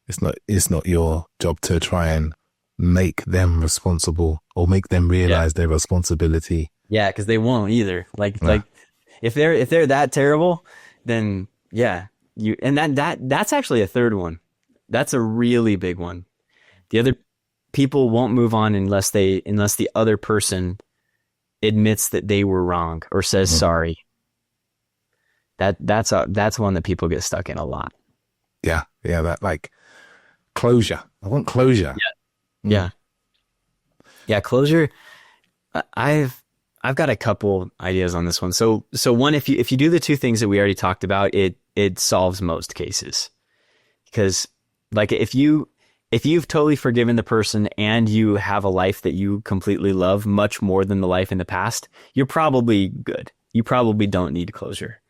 It's not your job to try and make them responsible or make them realize their responsibility. Yeah, because they won't either. Like if they're that terrible, then that's actually a third one. That's a really big one. The other people won't move on unless the other person admits that they were wrong or says sorry. That's one that people get stuck in a lot. Yeah, that like closure. I want closure. Yeah. Closure. I've got a couple ideas on this one. So one, if you do the two things that we already talked about, it solves most cases. Because like if you've totally forgiven the person and you have a life that you completely love much more than the life in the past, you're probably good. You probably don't need closure.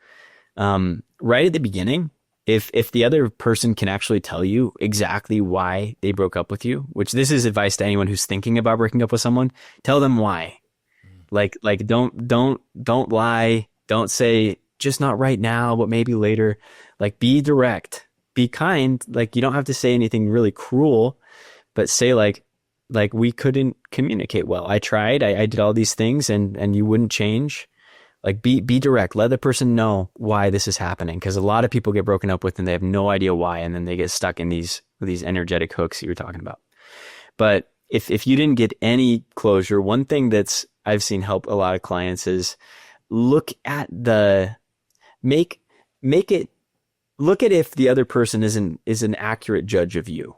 Right at the beginning, if the other person can actually tell you exactly why they broke up with you, which this is advice to anyone who's thinking about breaking up with someone, tell them why. Like don't lie. Don't say just not right now, but maybe later. Like be direct, be kind. Like you don't have to say anything really cruel, but say like we couldn't communicate well. I tried, I did all these things and you wouldn't change. Like be direct. Let the person know why this is happening. Cause a lot of people get broken up with and they have no idea why. And then they get stuck in these energetic hooks that you're talking about. But if you didn't get any closure, one thing that's I've seen help a lot of clients is look at if the other person is an accurate judge of you.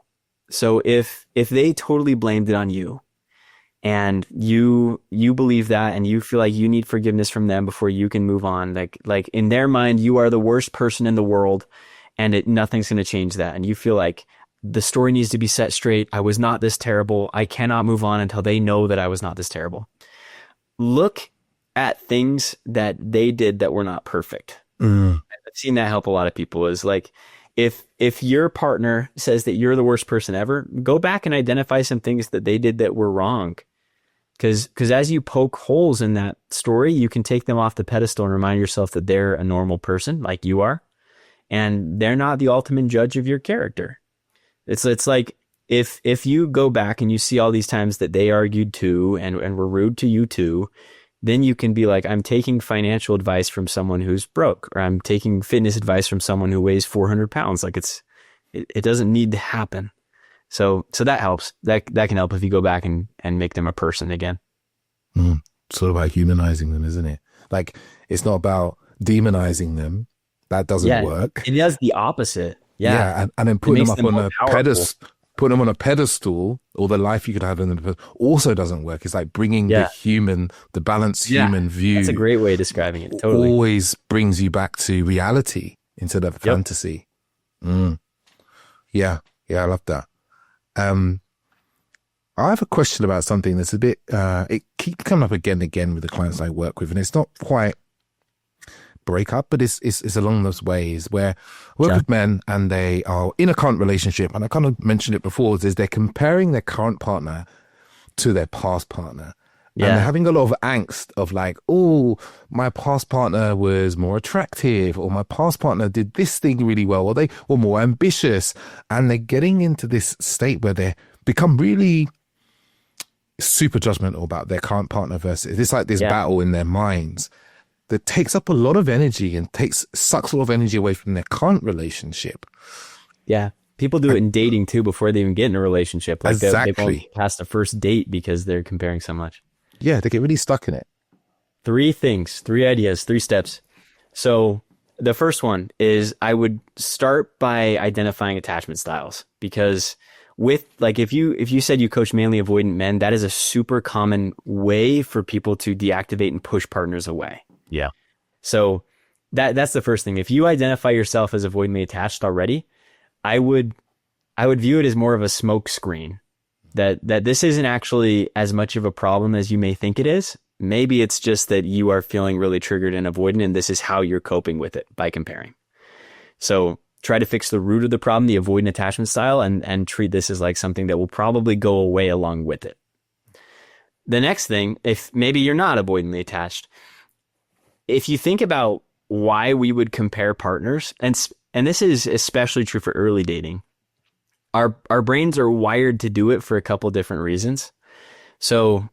So if they totally blamed it on you and you believe that and you feel like you need forgiveness from them before you can move on, like in their mind, you are the worst person in the world and nothing's going to change that. And you feel like the story needs to be set straight. I was not this terrible. I cannot move on until they know that I was not this terrible. Look at things that they did that were not perfect. I've seen that help a lot of people is like, if your partner says that you're the worst person ever, go back and identify some things that they did that were wrong. Cause as you poke holes in that story, you can take them off the pedestal and remind yourself that they're a normal person like you are. And they're not the ultimate judge of your character. It's like, if you go back and you see all these times that they argued too and were rude to you too, then you can be like, I'm taking financial advice from someone who's broke, or I'm taking fitness advice from someone who weighs 400 pounds. Like it doesn't need to happen. So that helps. That can help if you go back and make them a person again. It's all about humanizing them, isn't it? Like it's not about demonizing them. That doesn't work. It does the opposite. Yeah. And then putting them up on a pedestal. Putting them on a pedestal, or the life you could have in the also doesn't work. It's like bringing the balanced human view. That's a great way of describing it. Totally. Always brings you back to reality instead of fantasy. Yeah, I love that. I have a question about something that's a bit, it keeps coming up again and again with the clients I work with, and it's not quite breakup, but it's along those ways where I work with men and they are in a current relationship, and I kind of mentioned it before, is they're comparing their current partner to their past partner. And they're having a lot of angst of like, oh, my past partner was more attractive, or my past partner did this thing really well, or they were more ambitious. And they're getting into this state where they become really super judgmental about their current partner versus, it's like this battle in their minds that takes up a lot of energy and sucks a lot of energy away from their current relationship. Yeah. People do it in dating too before they even get in a relationship. Like they won't Exactly. pass the first date because they're comparing so much. Yeah, they get really stuck in it. 3 things, 3 ideas, 3 steps. So the first one is I would start by identifying attachment styles, because with like if you said you coach mainly avoidant men, that is a super common way for people to deactivate and push partners away. Yeah. So that's the first thing. If you identify yourself as avoidantly attached already, I would view it as more of a smoke screen, that this isn't actually as much of a problem as you may think it is. Maybe it's just that you are feeling really triggered and avoidant, and this is how you're coping with it, by comparing. So try to fix the root of the problem, the avoidant attachment style, and treat this as like something that will probably go away along with it. The next thing, if maybe you're not avoidantly attached, if you think about why we would compare partners, and this is especially true for early dating, our brains are wired to do it for a couple different reasons. So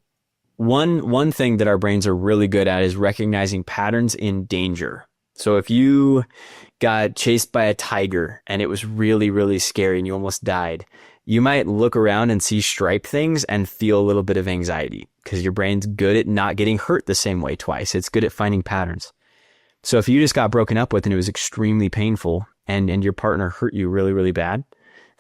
one thing that our brains are really good at is recognizing patterns in danger. So if you got chased by a tiger and it was really, really scary and you almost died, you might look around and see striped things and feel a little bit of anxiety, because your brain's good at not getting hurt the same way twice. It's good at finding patterns. So if you just got broken up with and it was extremely painful and your partner hurt you really, really bad,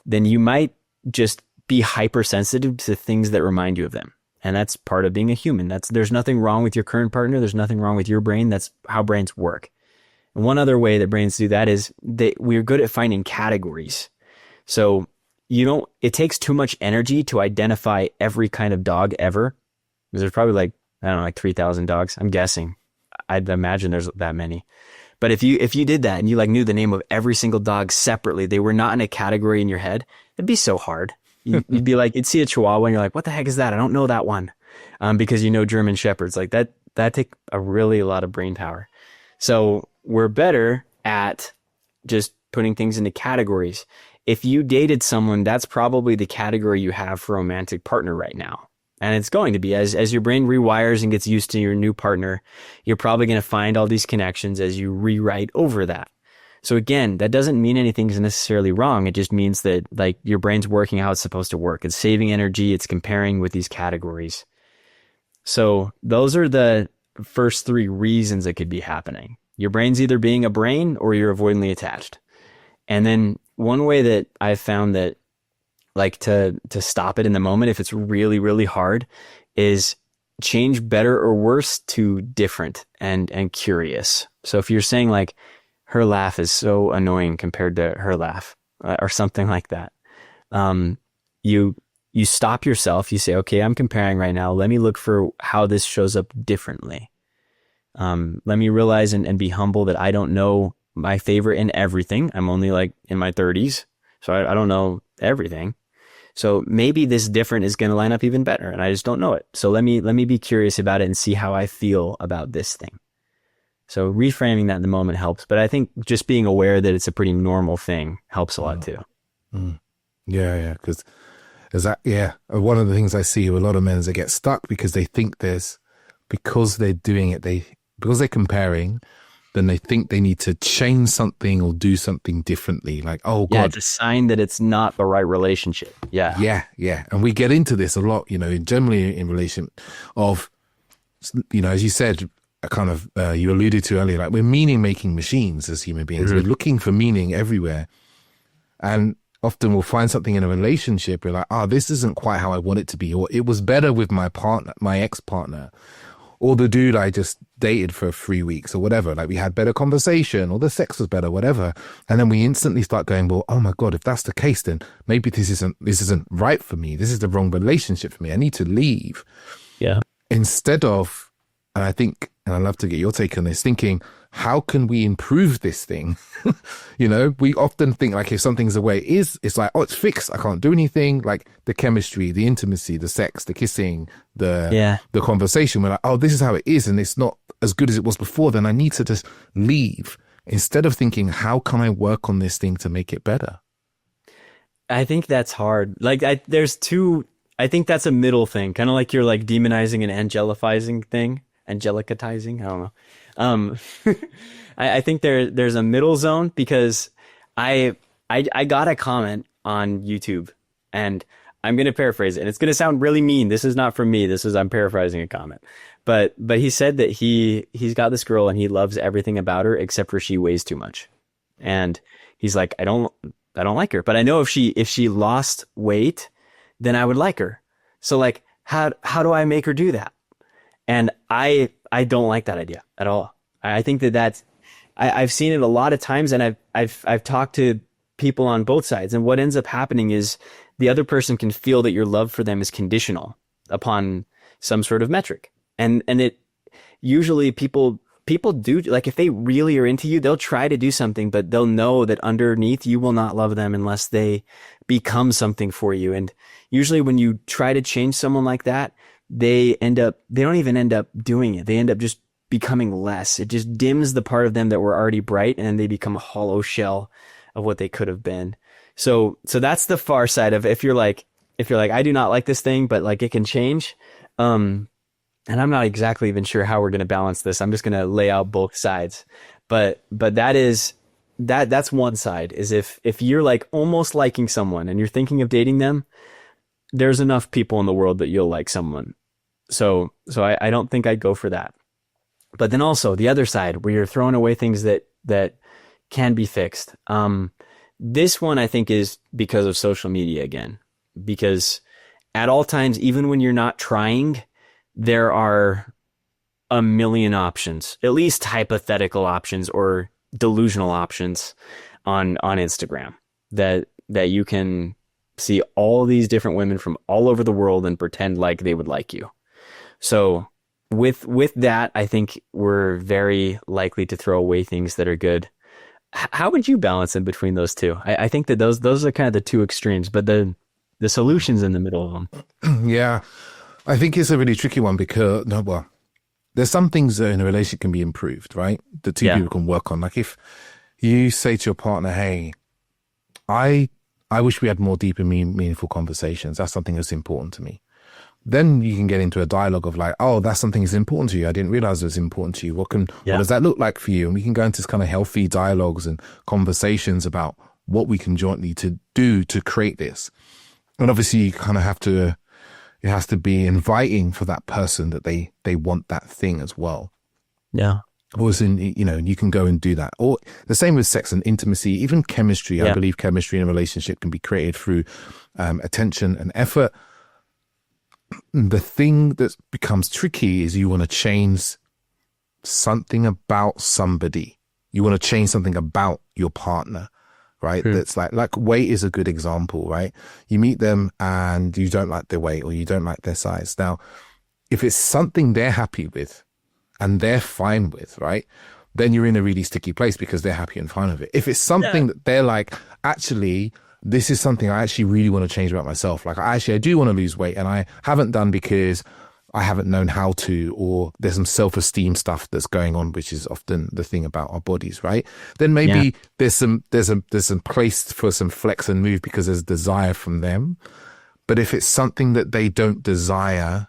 then you might just be hypersensitive to things that remind you of them. And that's part of being a human. There's nothing wrong with your current partner. There's nothing wrong with your brain. That's how brains work. And one other way that brains do that is we're good at finding categories. So it takes too much energy to identify every kind of dog ever. Because there's probably like 3,000 dogs. I'm guessing. I'd imagine there's that many. But if you did that and you like knew the name of every single dog separately, they were not in a category in your head, it'd be so hard. You'd be like, you'd see a Chihuahua and you're like, what the heck is that? I don't know that one. Because you know German Shepherds, like that take a lot of brain power. So we're better at just putting things into categories. If you dated someone, that's probably the category you have for a romantic partner right now. And it's going to be as your brain rewires and gets used to your new partner, you're probably going to find all these connections as you rewrite over that. So again, that doesn't mean anything's necessarily wrong. It just means that like your brain's working how it's supposed to work. It's saving energy. It's comparing with these categories. So those are the first 3 reasons it could be happening. Your brain's either being a brain or you're avoidantly attached. And then one way that I've found that like to stop it in the moment, if it's really, really hard, is change better or worse to different and curious. So if you're saying like, her laugh is so annoying compared to her laugh, or something like that. You stop yourself. You say, okay, I'm comparing right now. Let me look for how this shows up differently. Let me realize and be humble that I don't know my favorite in everything. I'm only like in my 30s, so I don't know everything. So maybe this different is going to line up even better, and I just don't know it. So let me be curious about it and see how I feel about this thing. So reframing that in the moment helps, but I think just being aware that it's a pretty normal thing helps a lot too. Yeah, because one of the things I see with a lot of men is they get stuck because they think because they're doing it, because they're comparing, then they think they need to change something or do something differently. Like, oh God. Yeah, it's a sign that it's not the right relationship. Yeah. Yeah. And we get into this a lot, generally in relation of, as you said, kind of you alluded to earlier, like we're meaning-making machines as human beings. Mm-hmm. We're looking for meaning everywhere. And often we'll find something in a relationship, we're like, this isn't quite how I want it to be. Or it was better with my partner, my ex-partner, or the dude I just dated for 3 weeks or whatever. Like we had better conversation or the sex was better, whatever. And then we instantly start going, well, oh my God, if that's the case, then maybe this isn't right for me. This is the wrong relationship for me. I need to leave. Yeah. Instead of, and I think, and I'd love to get your take on this, thinking, how can we improve this thing? We often think like if something's the way it is, it's like, it's fixed. I can't do anything. Like the chemistry, the intimacy, the sex, the kissing, the conversation. We're like, this is how it is. And it's not as good as it was before. Then I need to just leave, instead of thinking, how can I work on this thing to make it better? I think that's hard. Like I think that's a middle thing, kind of like you're like demonizing and angelifying thing. Angelicatizing, I don't know. I think there's a middle zone, because I got a comment on YouTube, and I'm going to paraphrase it, and it's going to sound really mean. This is not from me. I'm paraphrasing a comment. But he said that he's got this girl and he loves everything about her except for she weighs too much. And he's like, I don't like her, but I know if she lost weight, then I would like her. So like, how do I make her do that? And I don't like that idea at all. I think I've seen it a lot of times, and I've talked to people on both sides, and what ends up happening is the other person can feel that your love for them is conditional upon some sort of metric. And it usually people do, like, if they really are into you, they'll try to do something, but they'll know that underneath you will not love them unless they become something for you. And usually when you try to change someone like that, they don't even end up doing it. They end up just becoming less. It just dims the part of them that were already bright, and they become a hollow shell of what they could have been. So that's the far side of, if you're like, I do not like this thing, but like it can change. And I'm not exactly even sure how we're going to balance this. I'm just going to lay out both sides. But that's one side, is if you're like almost liking someone and you're thinking of dating them, there's enough people in the world that you'll like someone. So I don't think I'd go for that. But then also the other side, where you're throwing away things that can be fixed. This one I think is because of social media again, because at all times, even when you're not trying, there are a million options, at least hypothetical options or delusional options on Instagram that you can see all these different women from all over the world and pretend like they would like you. So with that, I think we're very likely to throw away things that are good. How would you balance in between those two? I think that those are kind of the two extremes, but the solution's in the middle of them. Yeah. I think it's a really tricky one because, there's some things that in a relationship can be improved, right? The two people can work on. Like if you say to your partner, hey, I wish we had more deep and meaningful conversations. That's something that's important to me. Then you can get into a dialogue of like, oh, that's something that's important to you. I didn't realize it was important to you. What does that look like for you? And we can go into this kind of healthy dialogues and conversations about what we can jointly to do to create this. And obviously you kind of have to, it has to be inviting for that person that they want that thing as well. Yeah. Or you can go and do that. Or the same with sex and intimacy, even chemistry. I believe chemistry in a relationship can be created through attention and effort. The thing that becomes tricky is you want to change something about somebody. You want to change something about your partner. Right. True. That's like weight is a good example, right? You meet them and you don't like their weight or you don't like their size. Now, if it's something they're happy with and they're fine with, right, then you're in a really sticky place because they're happy and fine with it. If it's something that they're like, actually, this is something I actually really want to change about myself. Like, I do want to lose weight and I haven't done because I haven't known how to, or there's some self-esteem stuff that's going on, which is often the thing about our bodies, right? Then maybe there's some place for some flex and move because there's desire from them. But if it's something that they don't desire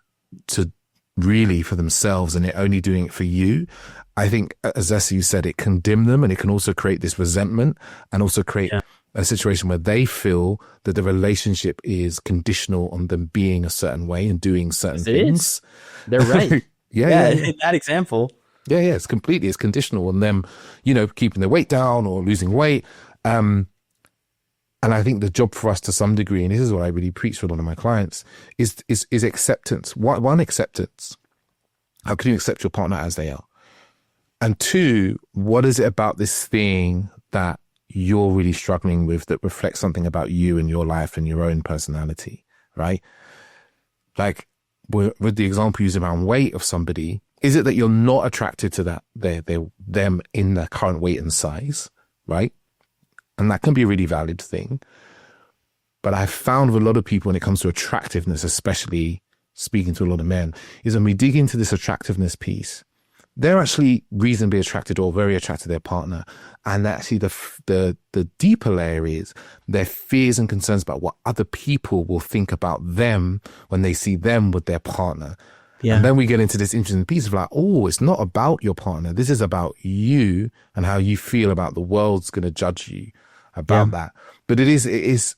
to really for themselves and they're only doing it for you, I think, as you said, it can dim them, and it can also create this resentment and also create a situation where they feel that the relationship is conditional on them being a certain way and doing certain things. They're right. Yeah. In that example. Yeah. It's conditional on them, keeping their weight down or losing weight. And I think the job for us to some degree, and this is what I really preach for a lot of my clients, is acceptance. One, acceptance. How can you accept your partner as they are? And two, what is it about this thing that you're really struggling with that reflects something about you and your life and your own personality, right? Like with the example used around weight of somebody, is it that you're not attracted to that them in their current weight and size, right? And that can be a really valid thing. But I've found with a lot of people when it comes to attractiveness, especially speaking to a lot of men, is when we dig into this attractiveness piece, they're actually reasonably attracted or very attracted to their partner. And actually the deeper layer is their fears and concerns about what other people will think about them when they see them with their partner. Yeah. And then we get into this interesting piece of like, oh, it's not about your partner. This is about you and how you feel about the world's going to judge you. about that. But it's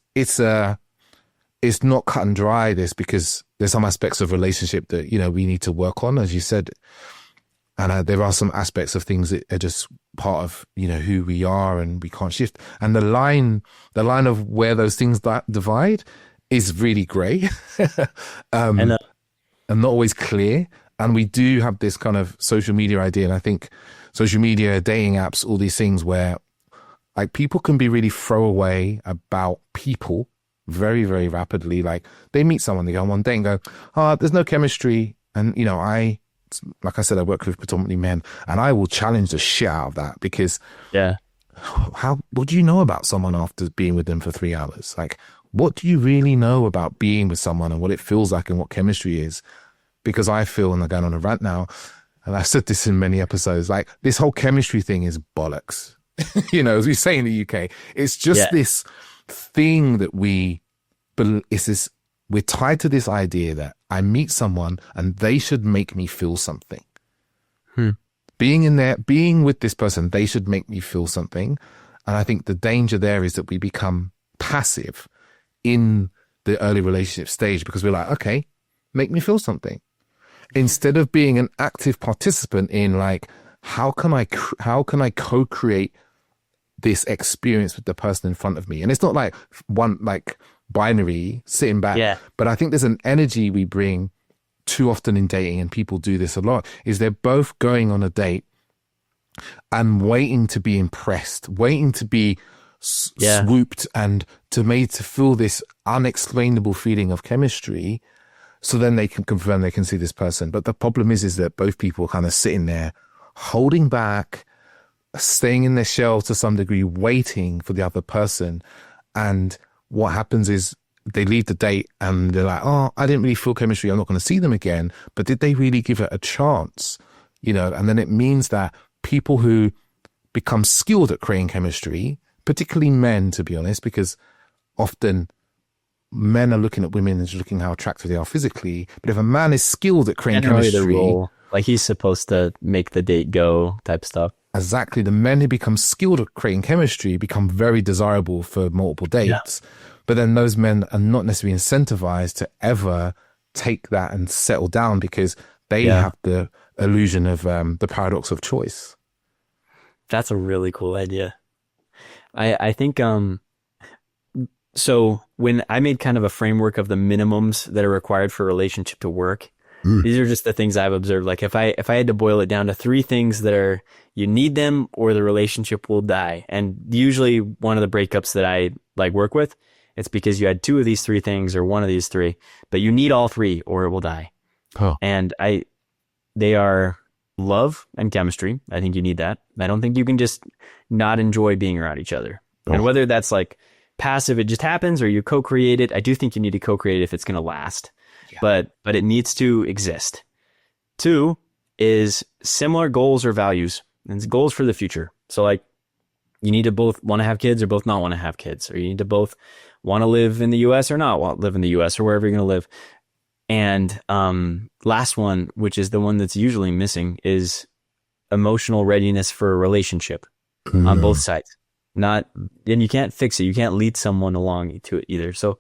not cut and dry, this, because there's some aspects of relationship that, we need to work on, as you said. And there are some aspects of things that are just part of, who we are, and we can't shift. And the line of where those things divide is really grey and not always clear. And we do have this kind of social media idea. And I think social media, dating apps, all these things where like people can be really throwaway about people very, very rapidly. Like they meet someone, they go on one date and go, there's no chemistry. And, like I said, I work with predominantly men, and I will challenge the shit out of that, because what do you know about someone after being with them for 3 hours? Like, what do you really know about being with someone and what it feels like and what chemistry is? Because I feel, and I'm going on a rant now, and I've said this in many episodes, like this whole chemistry thing is bollocks. As we say in the UK, it's just this thing that we're tied to this idea that I meet someone and they should make me feel something. Being with this person, they should make me feel something. And I think the danger there is that we become passive in the early relationship stage, because we're like, okay, make me feel something, instead of being an active participant in like, how can I co-create this experience with the person in front of me? And it's not like one like binary sitting back, but I think there's an energy we bring too often in dating, and people do this a lot, is they're both going on a date and waiting to be impressed, waiting to be swooped, and to feel this unexplainable feeling of chemistry, so then they can confirm they can see this person. But the problem is that both people are kind of sitting there holding back, staying in their shell to some degree, waiting for the other person. And what happens is they leave the date and they're like, I didn't really feel chemistry, I'm not going to see them again. But did they really give it a chance? And then it means that people who become skilled at creating chemistry, particularly men, to be honest, because often men are looking at women and just looking how attractive they are physically. But if a man is skilled at creating chemistry, like he's supposed to make the date go type stuff. Exactly. The men who become skilled at creating chemistry become very desirable for multiple dates. But then those men are not necessarily incentivized to ever take that and settle down, because they have the illusion of the paradox of choice. That's a really cool idea. I think, so when I made kind of a framework of the minimums that are required for a relationship to work, these are just the things I've observed. Like if I had to boil it down to 3 things that are, you need them or the relationship will die. And usually one of the breakups that I like work with, it's because you had 2 of these 3 things or 1 of these 3, but you need all 3 or it will die. And they are love and chemistry. I think you need that. I don't think you can just not enjoy being around each other. And whether that's like passive, it just happens, or you co-create it. I do think you need to co-create it if it's going to last. But it needs to exist. 2 is similar goals or values, and it's goals for the future. So like you need to both want to have kids or both not want to have kids, or you need to both want to live in the US or not want to live in the US, or wherever you're going to live. And last one, which is the one that's usually missing, is emotional readiness for a relationship on both sides. And you can't fix it. You can't lead someone along to it either. So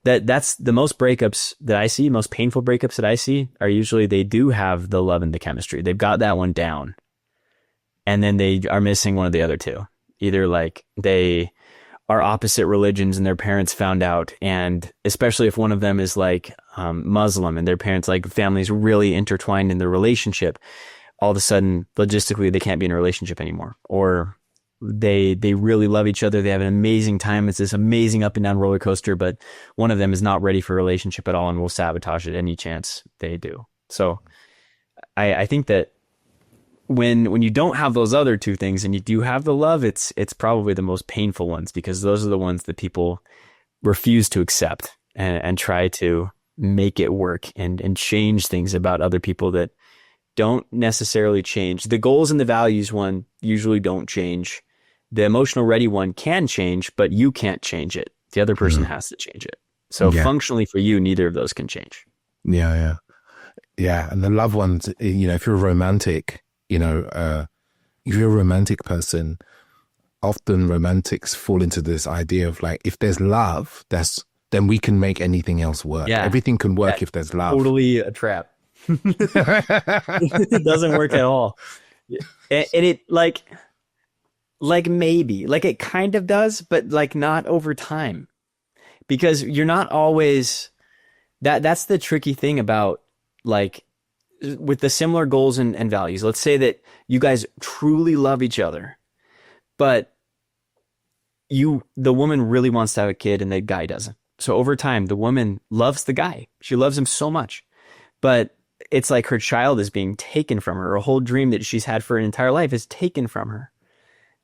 that's the most breakups that I see, most painful breakups that I see are usually they do have the love and the chemistry. They've got that one down. And then they are missing one of the other 2. Either like they are opposite religions and their parents found out. And especially if one of them is like Muslim and their parents, like families really intertwined in their relationship, all of a sudden, logistically, they can't be in a relationship anymore. Or they really love each other. They have an amazing time. It's this amazing up and down roller coaster, but one of them is not ready for a relationship at all and will sabotage it any chance they do. So I think that when you don't have those other 2 things and you do have the love, it's probably the most painful ones, because those are the ones that people refuse to accept and try to make it work and change things about other people that don't necessarily change. The goals and the values one usually don't change. The emotional ready one can change, but you can't change it. The other person has to change it. So functionally for you, neither of those can change. Yeah. And the love ones, if you're a romantic, if you're a romantic person, often romantics fall into this idea of like, if there's love, then we can make anything else work. Yeah. Everything can work if there's love. Totally a trap. It doesn't work at all. And it like maybe, like it kind of does, but like not over time. Because you're not always that's the tricky thing about like with the similar goals and values. Let's say that you guys truly love each other, but the woman really wants to have a kid and the guy doesn't. So over time, the woman loves the guy. She loves him so much, but it's like her child is being taken from her. A whole dream that she's had for an entire life is taken from her.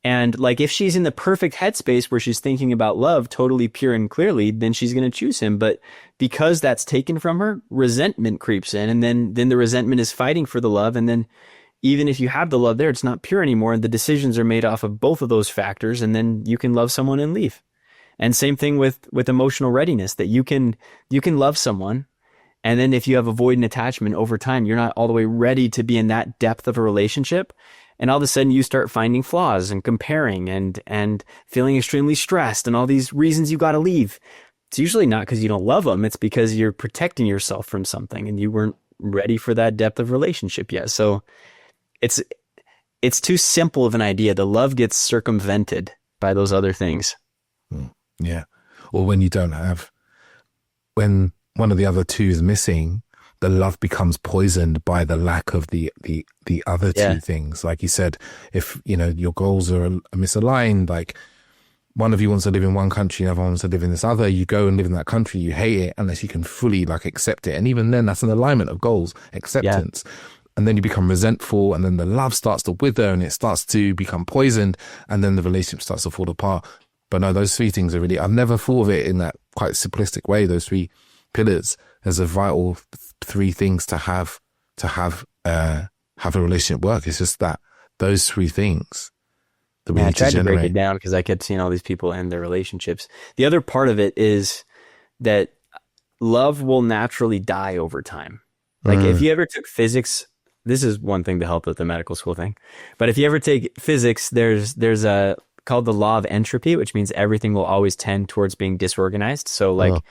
And like, if she's in the perfect headspace where she's thinking about love totally pure and clearly, then she's going to choose him. But because that's taken from her, resentment creeps in, and then the resentment is fighting for the love. And then even if you have the love there, it's not pure anymore. And the decisions are made off of both of those factors. And then you can love someone and leave. And same thing with emotional readiness, that you can love someone. And then if you have avoidant attachment over time, you're not all the way ready to be in that depth of a relationship. And all of a sudden you start finding flaws and comparing and feeling extremely stressed and all these reasons you got to leave. It's usually not because you don't love them. It's because you're protecting yourself from something and you weren't ready for that depth of relationship yet. So it's too simple of an idea. The love gets circumvented by those other things. Yeah. Or when one of the other two is missing, the love becomes poisoned by the lack of the other two things. Like you said, if, your goals are misaligned, like one of you wants to live in one country, the other one wants to live in this other, you go and live in that country, you hate it unless you can fully like accept it. And even then, that's an alignment of goals, acceptance. Yeah. And then you become resentful, and then the love starts to wither and it starts to become poisoned, and then the relationship starts to fall apart. But no, those three things are really, I've never thought of it in that quite simplistic way, those three pillars as a vital three things to have a relationship work. It's just that those three things that we need to generate. I tried to break it down because I kept seeing all these people end their relationships. The other part of it is that love will naturally die over time. Like if you ever took physics, this is one thing to help with the medical school thing, but if you ever take physics, there's a called the law of entropy, which means everything will always tend towards being disorganized. So like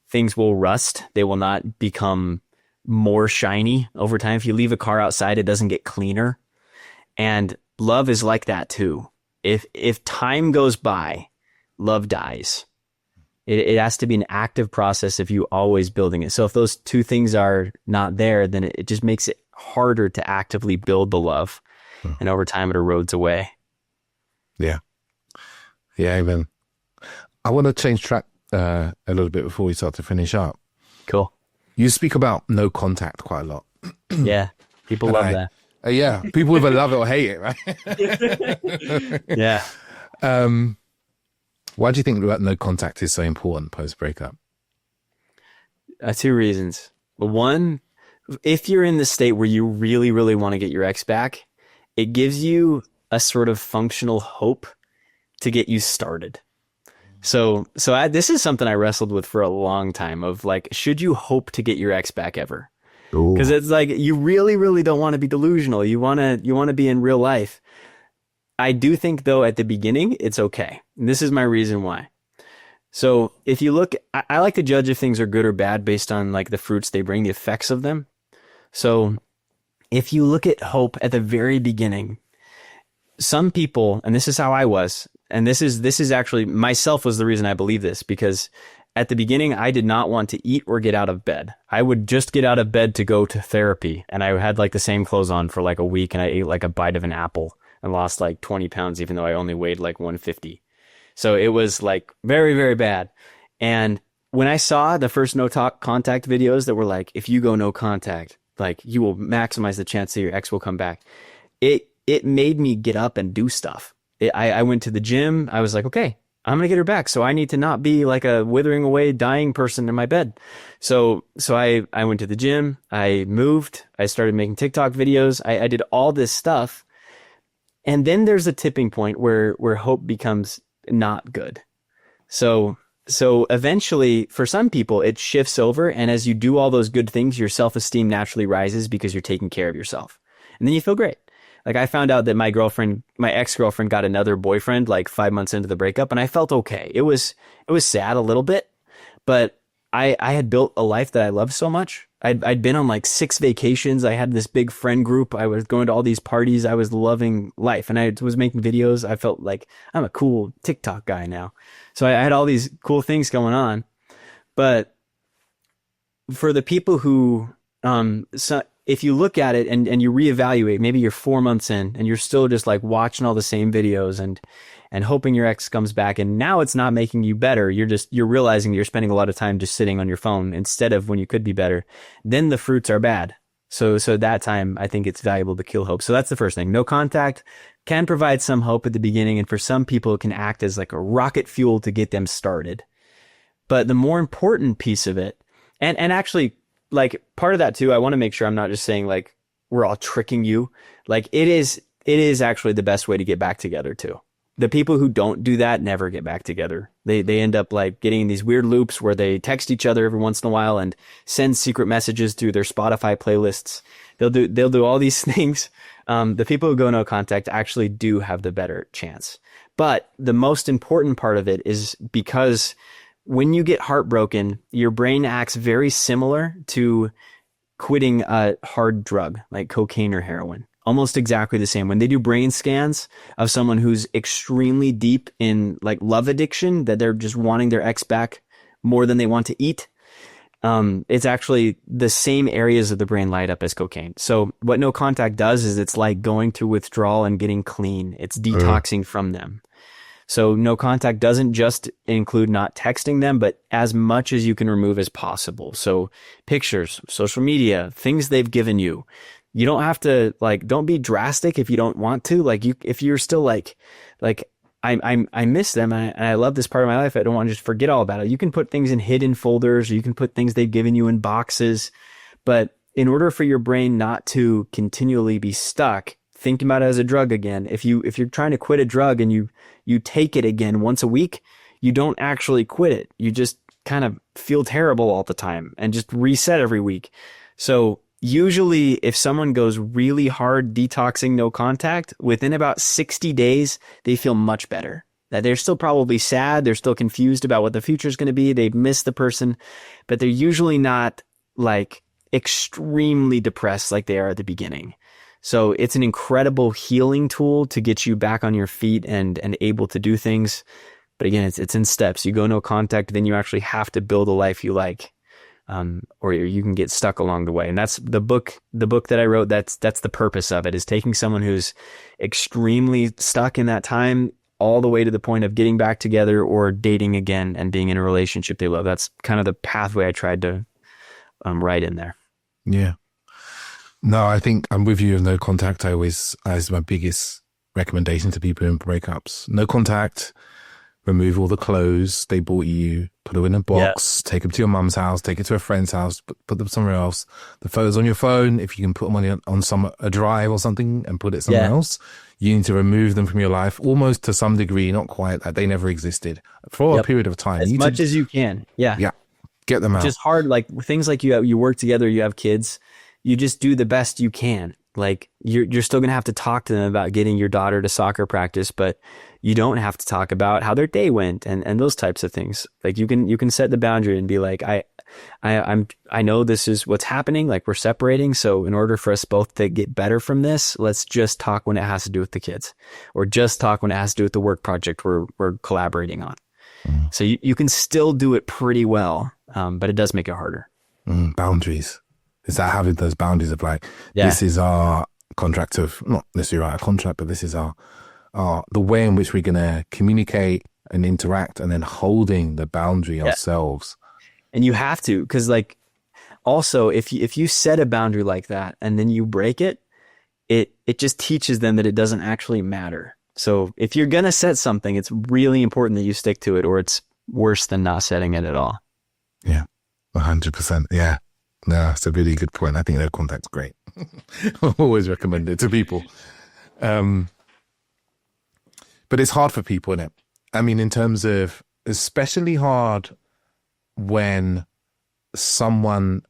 things will rust. They will not become more shiny over time. If you leave a car outside, it doesn't get cleaner. And love is like that too. If time goes by, love dies. It has to be an active process if you always building it. So if those two things are not there, then it just makes it harder to actively build the love. And over time it erodes away. Yeah. Yeah, amen. I want to change track a little bit before we start to finish up. Cool. You speak about no contact quite a lot. Yeah, people love that. Yeah, people either love it or hate it, right? Yeah. Why do you think that no contact is so important post-breakup? Two reasons. One, if you're in the state where you really, really want to get your ex back, it gives you a sort of functional hope to get you started. So this is something I wrestled with for a long time of like, should you hope to get your ex back ever? Because it's like, you really, really don't want to be delusional. You want to be in real life. I do think though, at the beginning, it's okay. And this is my reason why. So if you look, I like to judge if things are good or bad based on like the fruits they bring, the effects of them. So if you look at hope at the very beginning, some people, and this is how I was, and this is actually myself was the reason I believe this, because at the beginning, I did not want to eat or get out of bed. I would just get out of bed to go to therapy. And I had like the same clothes on for like a week, and I ate like a bite of an apple and lost like 20 pounds, even though I only weighed like 150. So it was like very, very bad. And when I saw the first no contact videos that were like, if you go no contact, like you will maximize the chance that your ex will come back. It made me get up and do stuff. I went to the gym. I was like, okay, I'm going to get her back. So I need to not be like a withering away, dying person in my bed. So I went to the gym. I moved. I started making TikTok videos. I did all this stuff. And then there's a tipping point where hope becomes not good. So eventually for some people it shifts over. And as you do all those good things, your self-esteem naturally rises because you're taking care of yourself. And then you feel great. Like I found out that my ex-girlfriend got another boyfriend like 5 months into the breakup, and I felt okay. It was sad a little bit, but I had built a life that I loved so much. I'd been on like 6 vacations. I had this big friend group. I was going to all these parties. I was loving life, and I was making videos. I felt like I'm a cool TikTok guy now. So I had all these cool things going on. But for the people who, so if you look at it and you reevaluate, maybe you're 4 months in and you're still just like watching all the same videos and hoping your ex comes back, and now it's not making you better. You're realizing that you're spending a lot of time just sitting on your phone instead of when you could be better. Then the fruits are bad. So that time I think it's valuable to kill hope. So that's the first thing. No contact can provide some hope at the beginning. And for some people it can act as like a rocket fuel to get them started. But the more important piece of it, and actually like part of that too, I want to make sure I'm not just saying like we're all tricking you. Like it is actually the best way to get back together too. The people who don't do that never get back together. They end up like getting in these weird loops where they text each other every once in a while and send secret messages through their Spotify playlists. They'll do all these things. The people who go no contact actually do have the better chance. But the most important part of it is because when you get heartbroken, your brain acts very similar to quitting a hard drug like cocaine or heroin. Almost exactly the same. When they do brain scans of someone who's extremely deep in like love addiction, that they're just wanting their ex back more than they want to eat, it's actually the same areas of the brain light up as cocaine. So what no contact does is it's like going through withdrawal and getting clean. It's detoxing from them. So no contact doesn't just include not texting them, but as much as you can remove as possible. So pictures, social media, things they've given you. You don't have to like, don't be drastic if you don't want to. Like if you're still like I miss them and I love this part of my life, I don't want to just forget all about it. You can put things in hidden folders, or you can put things they've given you in boxes. But in order for your brain not to continually be stuck thinking about it as a drug again, if you're trying to quit a drug and you take it again once a week, you don't actually quit it. You just kind of feel terrible all the time and just reset every week. So usually if someone goes really hard detoxing no contact, within about 60 days, they feel much better. That they're still probably sad. They're still confused about what the future is going to be. They've missed the person, but they're usually not like extremely depressed like they are at the beginning. So it's an incredible healing tool to get you back on your feet and able to do things. But again, it's in steps. You go no contact, then you actually have to build a life you like. Or you can get stuck along the way. And that's the book that I wrote. That's the purpose of it, is taking someone who's extremely stuck in that time all the way to the point of getting back together or dating again and being in a relationship they love. That's kind of the pathway I tried to write in there. Yeah. No, I think I'm with you. No contact, as my biggest recommendation to people in breakups. No contact. Remove all the clothes they bought you, put them in a box, take them to your mum's house, take it to a friend's house, put them somewhere else. The photos on your phone, if you can put them on a drive or something and put it somewhere else, you need to remove them from your life, almost to some degree, not quite, that they never existed for a period of time. As much as you can. Yeah. Yeah. Get them out. Just hard, like things like you work together, you have kids, you just do the best you can. Like you're still going to have to talk to them about getting your daughter to soccer practice, but you don't have to talk about how their day went and those types of things. Like you can set the boundary and be like, I know this is what's happening. Like we're separating. So in order for us both to get better from this, let's just talk when it has to do with the kids, or just talk when it has to do with the work project we're collaborating on. So you can still do it pretty well. But it does make it harder. Boundaries. Is that having those boundaries of like, this is our contract of, not necessarily our contract, but this is our the way in which we're going to communicate and interact, and then holding the boundary ourselves. And you have to, because like also if you set a boundary like that and then you break it, it just teaches them that it doesn't actually matter. So if you're going to set something, it's really important that you stick to it, or it's worse than not setting it at all. Yeah, 100%. Yeah. No, it's a really good point. I think no contact's great. I always recommend it to people. But it's hard for people, isn't it? I mean, in terms of, especially hard when someone,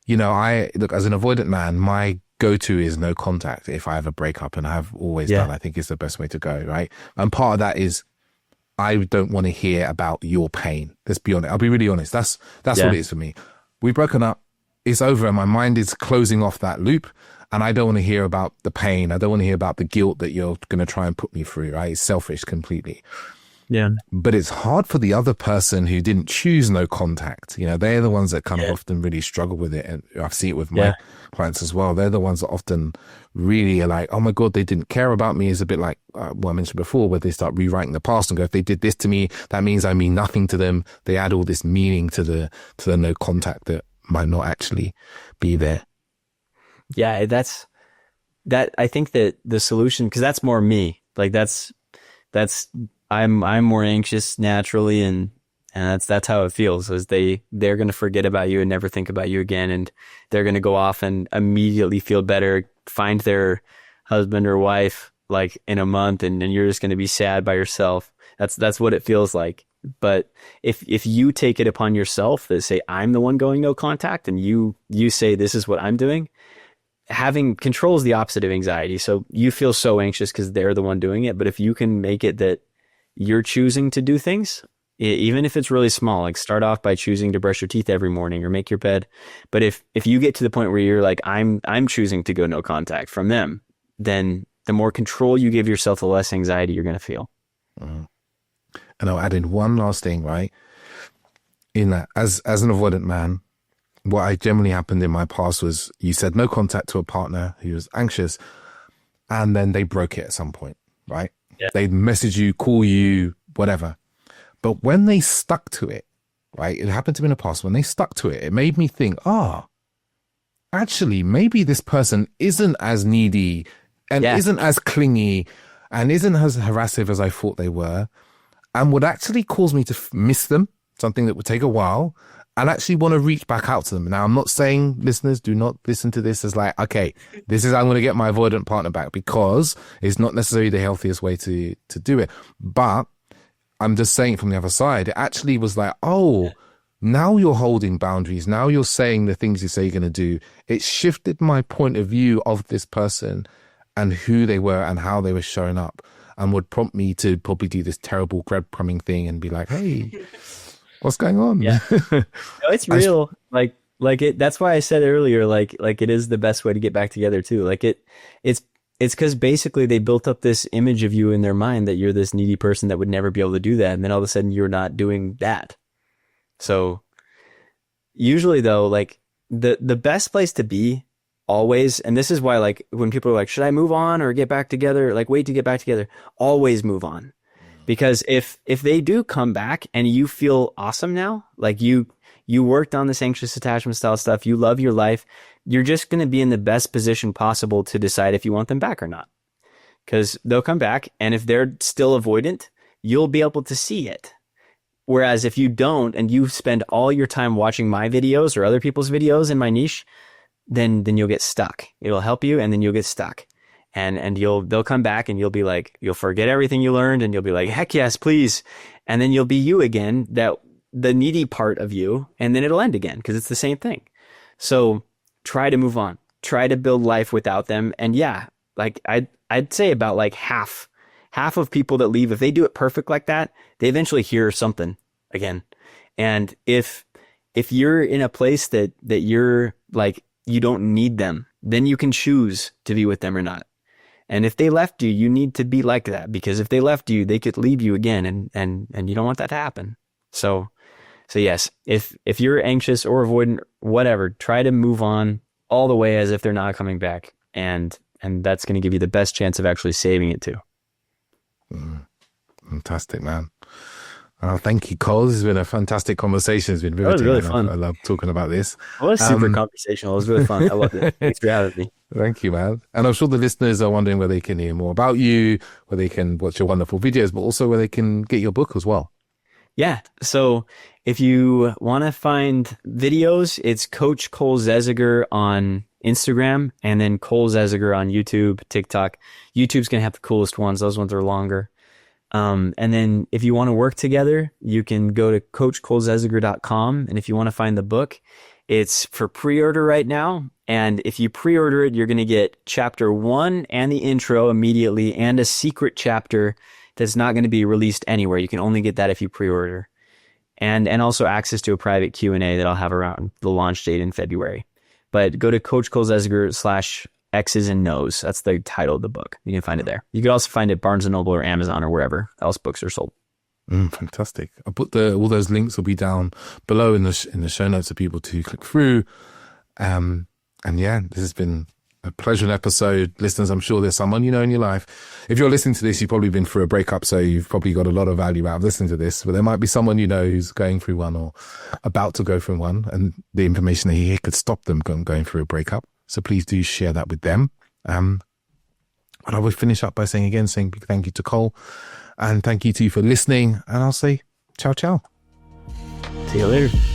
I look, as an avoidant man, my go-to is no contact if I have a breakup, and I have always done. I think it's the best way to go, right? And part of that is I don't want to hear about your pain. Let's be honest. I'll be really honest. That's what it is for me. We've broken up. It's over, and my mind is closing off that loop. And I don't want to hear about the pain. I don't want to hear about the guilt that you're going to try and put me through, right? It's selfish completely. Yeah. But it's hard for the other person who didn't choose no contact. You know, they're the ones that kind of often really struggle with it. And I see it with my clients as well. They're the ones that often really are like, oh my God, they didn't care about me. Is a bit like what I mentioned before, where they start rewriting the past and go, if they did this to me, that means I mean nothing to them. They add all this meaning to the no contact that might not actually be there. Yeah, that's I think that the solution, because that's more me. Like that's I'm more anxious naturally, and that's how it feels. Is they're going to forget about you and never think about you again, and they're going to go off and immediately feel better, find their husband or wife like in a month, and you're just going to be sad by yourself. That's what it feels like. But if you take it upon yourself that say, I'm the one going no contact, and you say, this is what I'm doing, having control is the opposite of anxiety. So you feel so anxious because they're the one doing it. But if you can make it that you're choosing to do things, even if it's really small, like start off by choosing to brush your teeth every morning or make your bed. But if you get to the point where you're like, I'm choosing to go no contact from them, then the more control you give yourself, the less anxiety you're going to feel. Mm-hmm. And I'll add in one last thing, right? In that, as an avoidant man, what I generally happened in my past was you said no contact to a partner who was anxious, and then they broke it at some point, right? Yeah. They'd message you, call you, whatever. But when they stuck to it, right? It happened to me in the past. When they stuck to it, it made me think, actually, maybe this person isn't as needy and isn't as clingy and isn't as harassive as I thought they were, and would actually cause me to miss them, something that would take a while, and actually want to reach back out to them. Now, I'm not saying, listeners, do not listen to this as like, okay, this is how I'm going to get my avoidant partner back, because it's not necessarily the healthiest way to do it. But I'm just saying from the other side, it actually was like, now you're holding boundaries. Now you're saying the things you say you're going to do. It shifted my point of view of this person and who they were and how they were showing up, and would prompt me to probably do this terrible breadcrumbing thing and be like, hey, what's going on? Yeah. No, it's real. Like it, that's why I said earlier, like it is the best way to get back together too. Like it's because basically they built up this image of you in their mind that you're this needy person that would never be able to do that. And then all of a sudden you're not doing that. So usually though, like the best place to be always, and this is why, like, when people are like, should I move on or get back together? Like, wait to get back together. Always move on. Because if they do come back and you feel awesome now, like you worked on this anxious attachment style stuff, you love your life, you're just going to be in the best position possible to decide if you want them back or not. Because they'll come back, and if they're still avoidant, you'll be able to see it. Whereas if you don't, and you spend all your time watching my videos or other people's videos in my niche, then you'll get stuck. It'll help you, and then you'll get stuck. And they'll come back, and you'll be like, you'll forget everything you learned, and you'll be like, heck yes, please. And then you'll be you again, the needy part of you, and then it'll end again, because it's the same thing. So try to move on. Try to build life without them. And yeah, like I'd say about like half of people that leave, if they do it perfect like that, they eventually hear something again. And if you're in a place that you're like, you don't need them, then you can choose to be with them or not. And if they left you, you need to be like that, because if they left you, they could leave you again, and you don't want that to happen. So yes, if you're anxious or avoidant, whatever, try to move on all the way as if they're not coming back. And that's going to give you the best chance of actually saving it too. Fantastic, man. Thank you, Cole. This has been a fantastic conversation. It's been riveting. It was really fun. I love talking about this. It was super conversational. It was really fun. I loved it. Thanks for having me. Thank you, man. And I'm sure the listeners are wondering where they can hear more about you, where they can watch your wonderful videos, but also where they can get your book as well. Yeah. So if you want to find videos, it's Coach Cole Ziegarnik on Instagram, and then Cole Ziegarnik on YouTube, TikTok. YouTube's going to have the coolest ones. Those ones are longer. And then if you want to work together, you can go to coachcoleziegarnik.com. And if you want to find the book, It's for pre-order right now. And if you pre-order it, you're going to get chapter 1 and the intro immediately and a secret chapter that's not going to be released anywhere. You can only get that if you pre-order. And also access to a private Q&A that I'll have around the launch date in February. But go to coachcolezesiger/X's and No's. That's the title of the book. You can find it there. You can also find it at Barnes & Noble or Amazon or wherever else books are sold. Fantastic. I'll put all those links will be down below in the show notes for people to click through. And yeah, this has been a pleasant episode. Listeners, I'm sure there's someone you know in your life. If you're listening to this, you've probably been through a breakup, so you've probably got a lot of value out of listening to this. But there might be someone you know who's going through one or about to go through one, and the information they hear could stop them going through a breakup. So please do share that with them. And I will finish up by saying big thank you to Cole. And thank you to you for listening. And I'll say ciao, ciao. See you later.